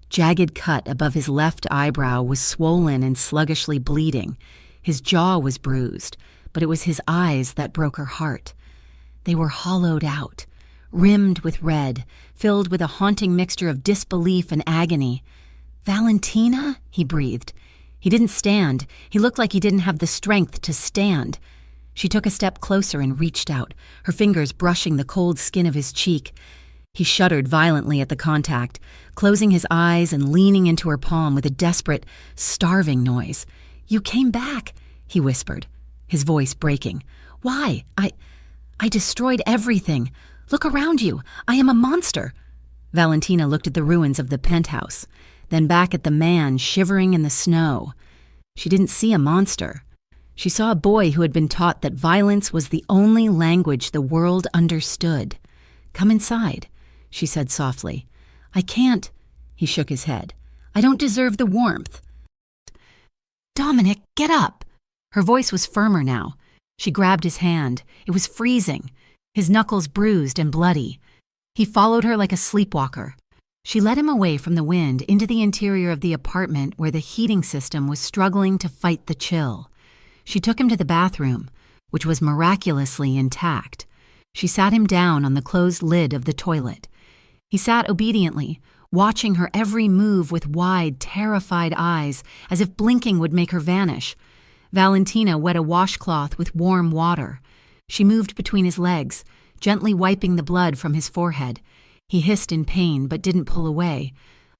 jagged cut above his left eyebrow was swollen and sluggishly bleeding. His jaw was bruised, but it was his eyes that broke her heart. They were hollowed out, rimmed with red, filled with a haunting mixture of disbelief and agony. "Valentina?" he breathed. He didn't stand. He looked like he didn't have the strength to stand. She took a step closer and reached out, her fingers brushing the cold skin of his cheek. He shuddered violently at the contact, closing his eyes and leaning into her palm with a desperate, starving noise. "You came back," he whispered, his voice breaking. "Why? I destroyed everything. Look around you. I am a monster." Valentina looked at the ruins of the penthouse, then back at the man shivering in the snow. She didn't see a monster. She saw a boy who had been taught that violence was the only language the world understood. "Come inside," she said softly. "I can't." He shook his head. "I don't deserve the warmth." "Dominic, get up." Her voice was firmer now. She grabbed his hand. It was freezing, his knuckles bruised and bloody. He followed her like a sleepwalker. She led him away from the wind into the interior of the apartment where the heating system was struggling to fight the chill. She took him to the bathroom, which was miraculously intact. She sat him down on the closed lid of the toilet. He sat obediently, watching her every move with wide, terrified eyes, as if blinking would make her vanish. Valentina wet a washcloth with warm water. She moved between his legs, gently wiping the blood from his forehead. He hissed in pain, but didn't pull away.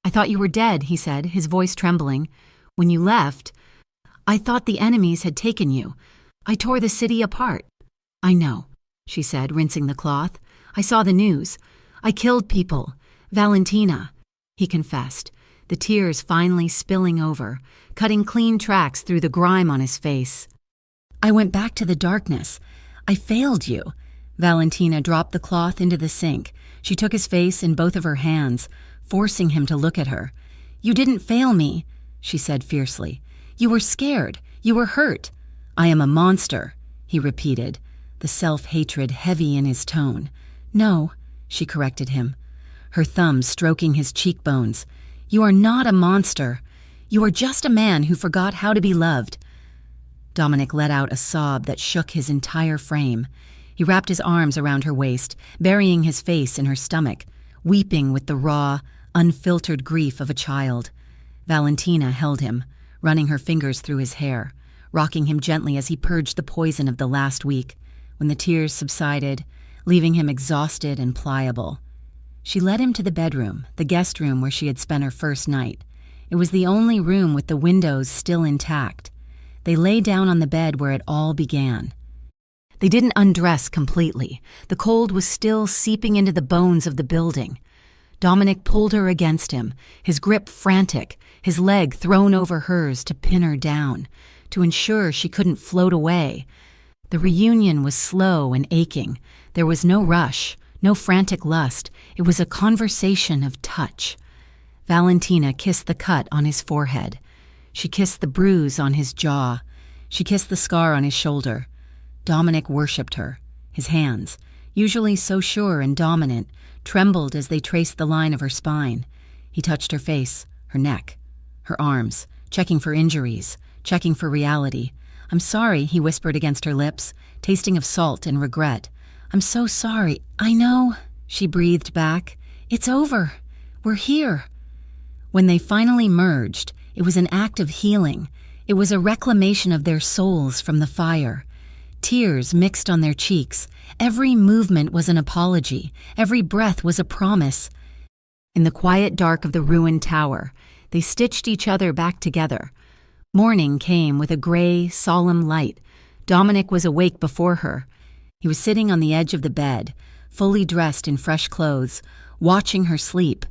"I thought you were dead," he said, his voice trembling. "When you left, I thought the enemies had taken you. I tore the city apart." "I know," she said, rinsing the cloth. "I saw the news. I killed people. Valentina," he confessed, the tears finally spilling over, cutting clean tracks through the grime on his face. "I went back to the darkness. I failed you." Valentina dropped the cloth into the sink. She took his face in both of her hands, forcing him to look at her. "You didn't fail me," she said fiercely. "You were scared. You were hurt." "I am a monster," he repeated, the self-hatred heavy in his tone. "No," she corrected him, her thumb stroking his cheekbones. "You are not a monster. You are just a man who forgot how to be loved." Dominic let out a sob that shook his entire frame. He wrapped his arms around her waist, burying his face in her stomach, weeping with the raw, unfiltered grief of a child. Valentina held him, running her fingers through his hair, rocking him gently as he purged the poison of the last week. When the tears subsided, leaving him exhausted and pliable, she led him to the bedroom, the guest room where she had spent her first night. It was the only room with the windows still intact. They lay down on the bed where it all began. They didn't undress completely. The cold was still seeping into the bones of the building. Dominic pulled her against him, his grip frantic, his leg thrown over hers to pin her down, to ensure she couldn't float away. The reunion was slow and aching. There was no rush, no frantic lust. It was a conversation of touch. Valentina kissed the cut on his forehead. She kissed the bruise on his jaw. She kissed the scar on his shoulder. Dominic worshipped her. His hands, usually so sure and dominant, trembled as they traced the line of her spine. He touched her face, her neck, her arms, checking for injuries, checking for reality. "I'm sorry," he whispered against her lips, tasting of salt and regret. "I'm so sorry. I know," she breathed back. "It's over. We're here." When they finally merged, it was an act of healing. It was a reclamation of their souls from the fire. Tears mixed on their cheeks. Every movement was an apology. Every breath was a promise. In the quiet dark of the ruined tower, they stitched each other back together. Morning came with a gray, solemn light. Dominic was awake before her. He was sitting on the edge of the bed, fully dressed in fresh clothes, watching her sleep.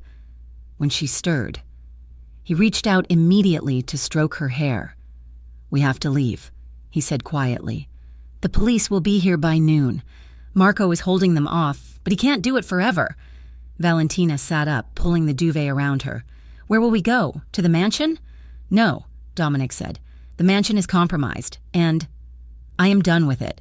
When she stirred, he reached out immediately to stroke her hair. "We have to leave," he said quietly. "The police will be here by noon. Marco is holding them off, but he can't do it forever." Valentina sat up, pulling the duvet around her. "Where will we go? To the mansion?" "No," Dominic said. "The mansion is compromised, and I am done with it."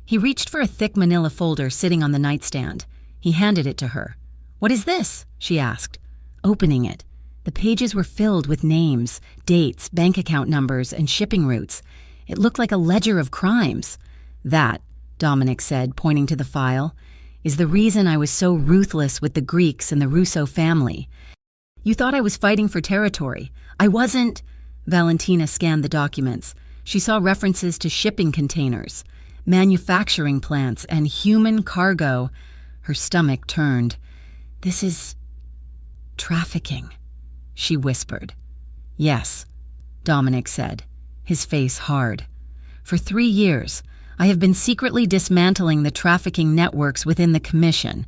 He reached for a thick manila folder sitting on the nightstand. He handed it to her. "What is this?" she asked. Opening it, the pages were filled with names, dates, bank account numbers, and shipping routes. It looked like a ledger of crimes. "That," Dominic said, pointing to the file, "is the reason I was so ruthless with the Greeks and the Russo family. You thought I was fighting for territory. I wasn't." Valentina scanned the documents. She saw references to shipping containers, manufacturing plants, and human cargo. Her stomach turned. "This is trafficking," she whispered. "Yes," Dominic said, his face hard. "For 3 years, I have been secretly dismantling the trafficking networks within the Commission.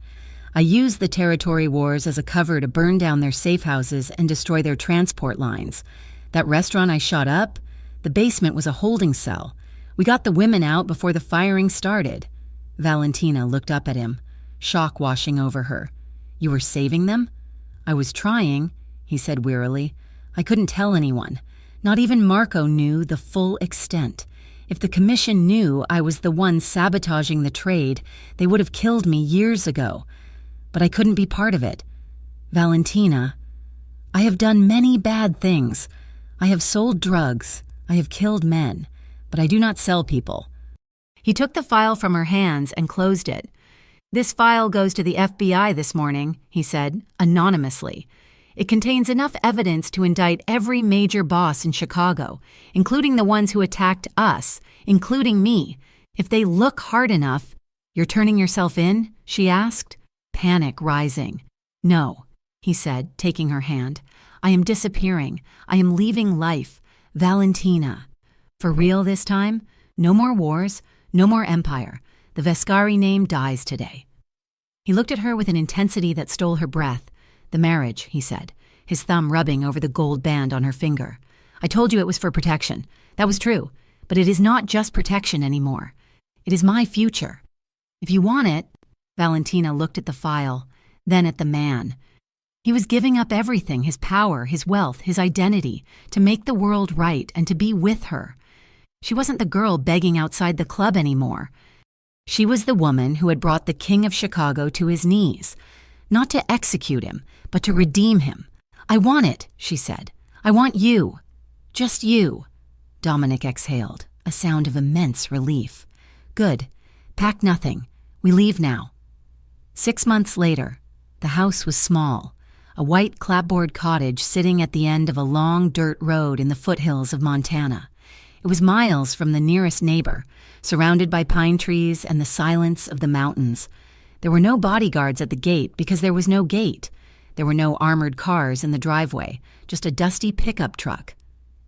I used the territory wars as a cover to burn down their safe houses and destroy their transport lines. That restaurant I shot up, the basement was a holding cell. We got the women out before the firing started." Valentina looked up at him, shock washing over her. "You were saving them?" "I was trying," he said wearily. "I couldn't tell anyone. Not even Marco knew the full extent. If the Commission knew I was the one sabotaging the trade, they would have killed me years ago. But I couldn't be part of it. Valentina, I have done many bad things. I have sold drugs. I have killed men. But I do not sell people." He took the file from her hands and closed it. "This file goes to the FBI this morning," he said, anonymously. "It contains enough evidence to indict every major boss in Chicago, including the ones who attacked us, including me. If they look hard enough—" "You're turning yourself in?" she asked, panic rising. "No," he said, taking her hand. "I am disappearing. I am leaving life. Valentina. For real this time? No more wars, no more empire. The Vescari name dies today." He looked at her with an intensity that stole her breath. "The marriage," he said, his thumb rubbing over the gold band on her finger. "I told you it was for protection. That was true. But it is not just protection anymore. It is my future. If you want it—" Valentina looked at the file, then at the man. He was giving up everything, his power, his wealth, his identity, to make the world right and to be with her. She wasn't the girl begging outside the club anymore. She was the woman who had brought the King of Chicago to his knees, not to execute him, but to redeem him. "I want it," she said. "I want you. Just you." Dominic exhaled, a sound of immense relief. "Good. Pack nothing. We leave now." 6 months later, the house was small. a white clapboard cottage sitting at the end of a long dirt road in the foothills of Montana. It was miles from the nearest neighbor, surrounded by pine trees and the silence of the mountains. There were no bodyguards at the gate because there was no gate. There were no armored cars in the driveway, just a dusty pickup truck.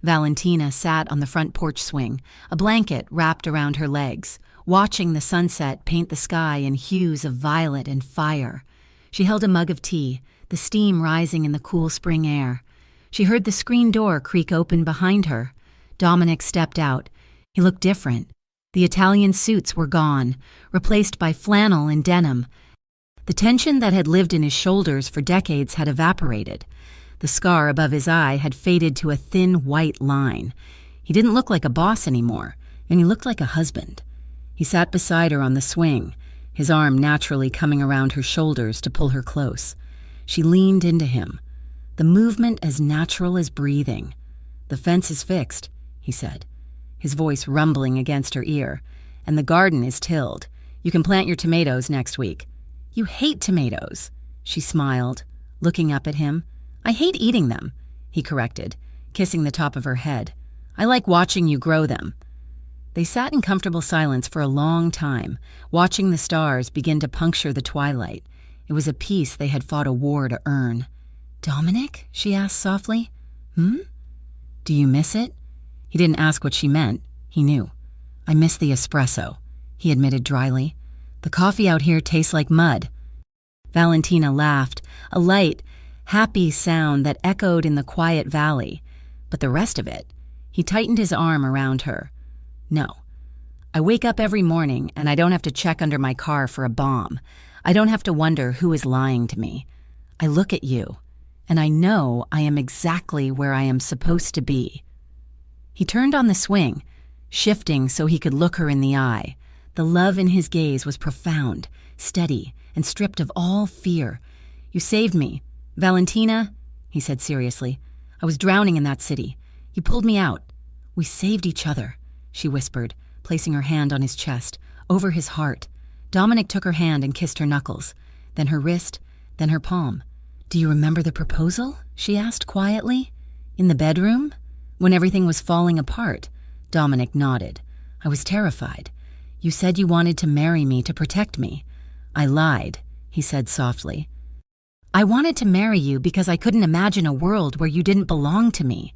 Valentina sat on the front porch swing, a blanket wrapped around her legs, watching the sunset paint the sky in hues of violet and fire. She held a mug of tea, the steam rising in the cool spring air. She heard the screen door creak open behind her. Dominic stepped out. He looked different. The Italian suits were gone, replaced by flannel and denim. The tension that had lived in his shoulders for decades had evaporated. The scar above his eye had faded to a thin white line. He didn't look like a boss anymore, and he looked like a husband. He sat beside her on the swing, his arm naturally coming around her shoulders to pull her close. She leaned into him, the movement as natural as breathing. "The fence is fixed," he said, his voice rumbling against her ear, "and the garden is tilled. You can plant your tomatoes next week." "You hate tomatoes," she smiled, looking up at him. "I hate eating them," he corrected, kissing the top of her head. "I like watching you grow them." They sat in comfortable silence for a long time, watching the stars begin to puncture the twilight. It was a peace they had fought a war to earn. "Dominic?" she asked softly. "Do you miss it?" He didn't ask what she meant. He knew. "I miss the espresso," he admitted dryly. "The coffee out here tastes like mud." Valentina laughed, a light, happy sound that echoed in the quiet valley. But the rest of it, he tightened his arm around her. "No. I wake up every morning and I don't have to check under my car for a bomb. I don't have to wonder who is lying to me. I look at you, and I know I am exactly where I am supposed to be." He turned on the swing, shifting so he could look her in the eye. The love in his gaze was profound, steady, and stripped of all fear. "You saved me, Valentina," he said seriously. "I was drowning in that city. You pulled me out. We saved each other," she whispered, placing her hand on his chest, over his heart. Dominic took her hand and kissed her knuckles, then her wrist, then her palm. "Do you remember the proposal?" she asked quietly. "In the bedroom? When everything was falling apart?" Dominic nodded. "I was terrified. You said you wanted to marry me to protect me." "I lied," he said softly. "I wanted to marry you because I couldn't imagine a world where you didn't belong to me."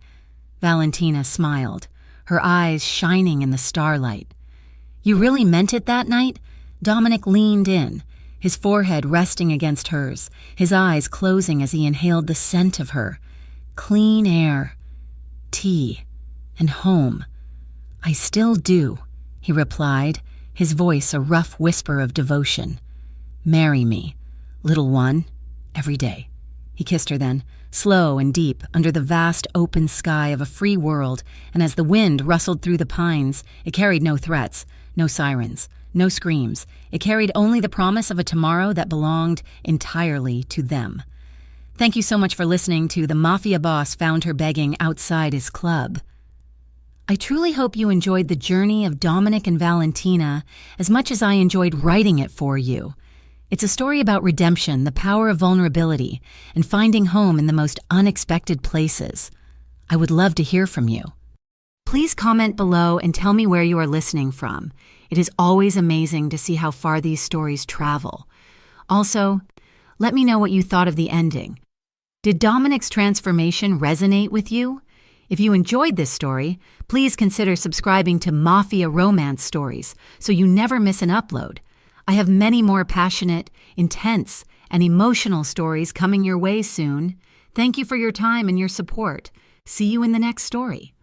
Valentina smiled, her eyes shining in the starlight. "You really meant it that night?" Dominic leaned in, his forehead resting against hers, his eyes closing as he inhaled the scent of her. Clean air, tea, and home. "I still do," he replied, his voice a rough whisper of devotion. "Marry me, little one, every day." He kissed her then, slow and deep, under the vast open sky of a free world, and as the wind rustled through the pines, it carried no threats, no sirens, no screams. It carried only the promise of a tomorrow that belonged entirely to them. Thank you so much for listening to The Mafia Boss Found Her Begging Outside His Club. I truly hope you enjoyed the journey of Dominic and Valentina as much as I enjoyed writing it for you. It's a story about redemption, the power of vulnerability, and finding home in the most unexpected places. I would love to hear from you. Please comment below and tell me where you are listening from. It is always amazing to see how far these stories travel. Also, let me know what you thought of the ending. Did Dominic's transformation resonate with you? If you enjoyed this story, please consider subscribing to Mafia Romance Stories so you never miss an upload. I have many more passionate, intense, and emotional stories coming your way soon. Thank you for your time and your support. See you in the next story.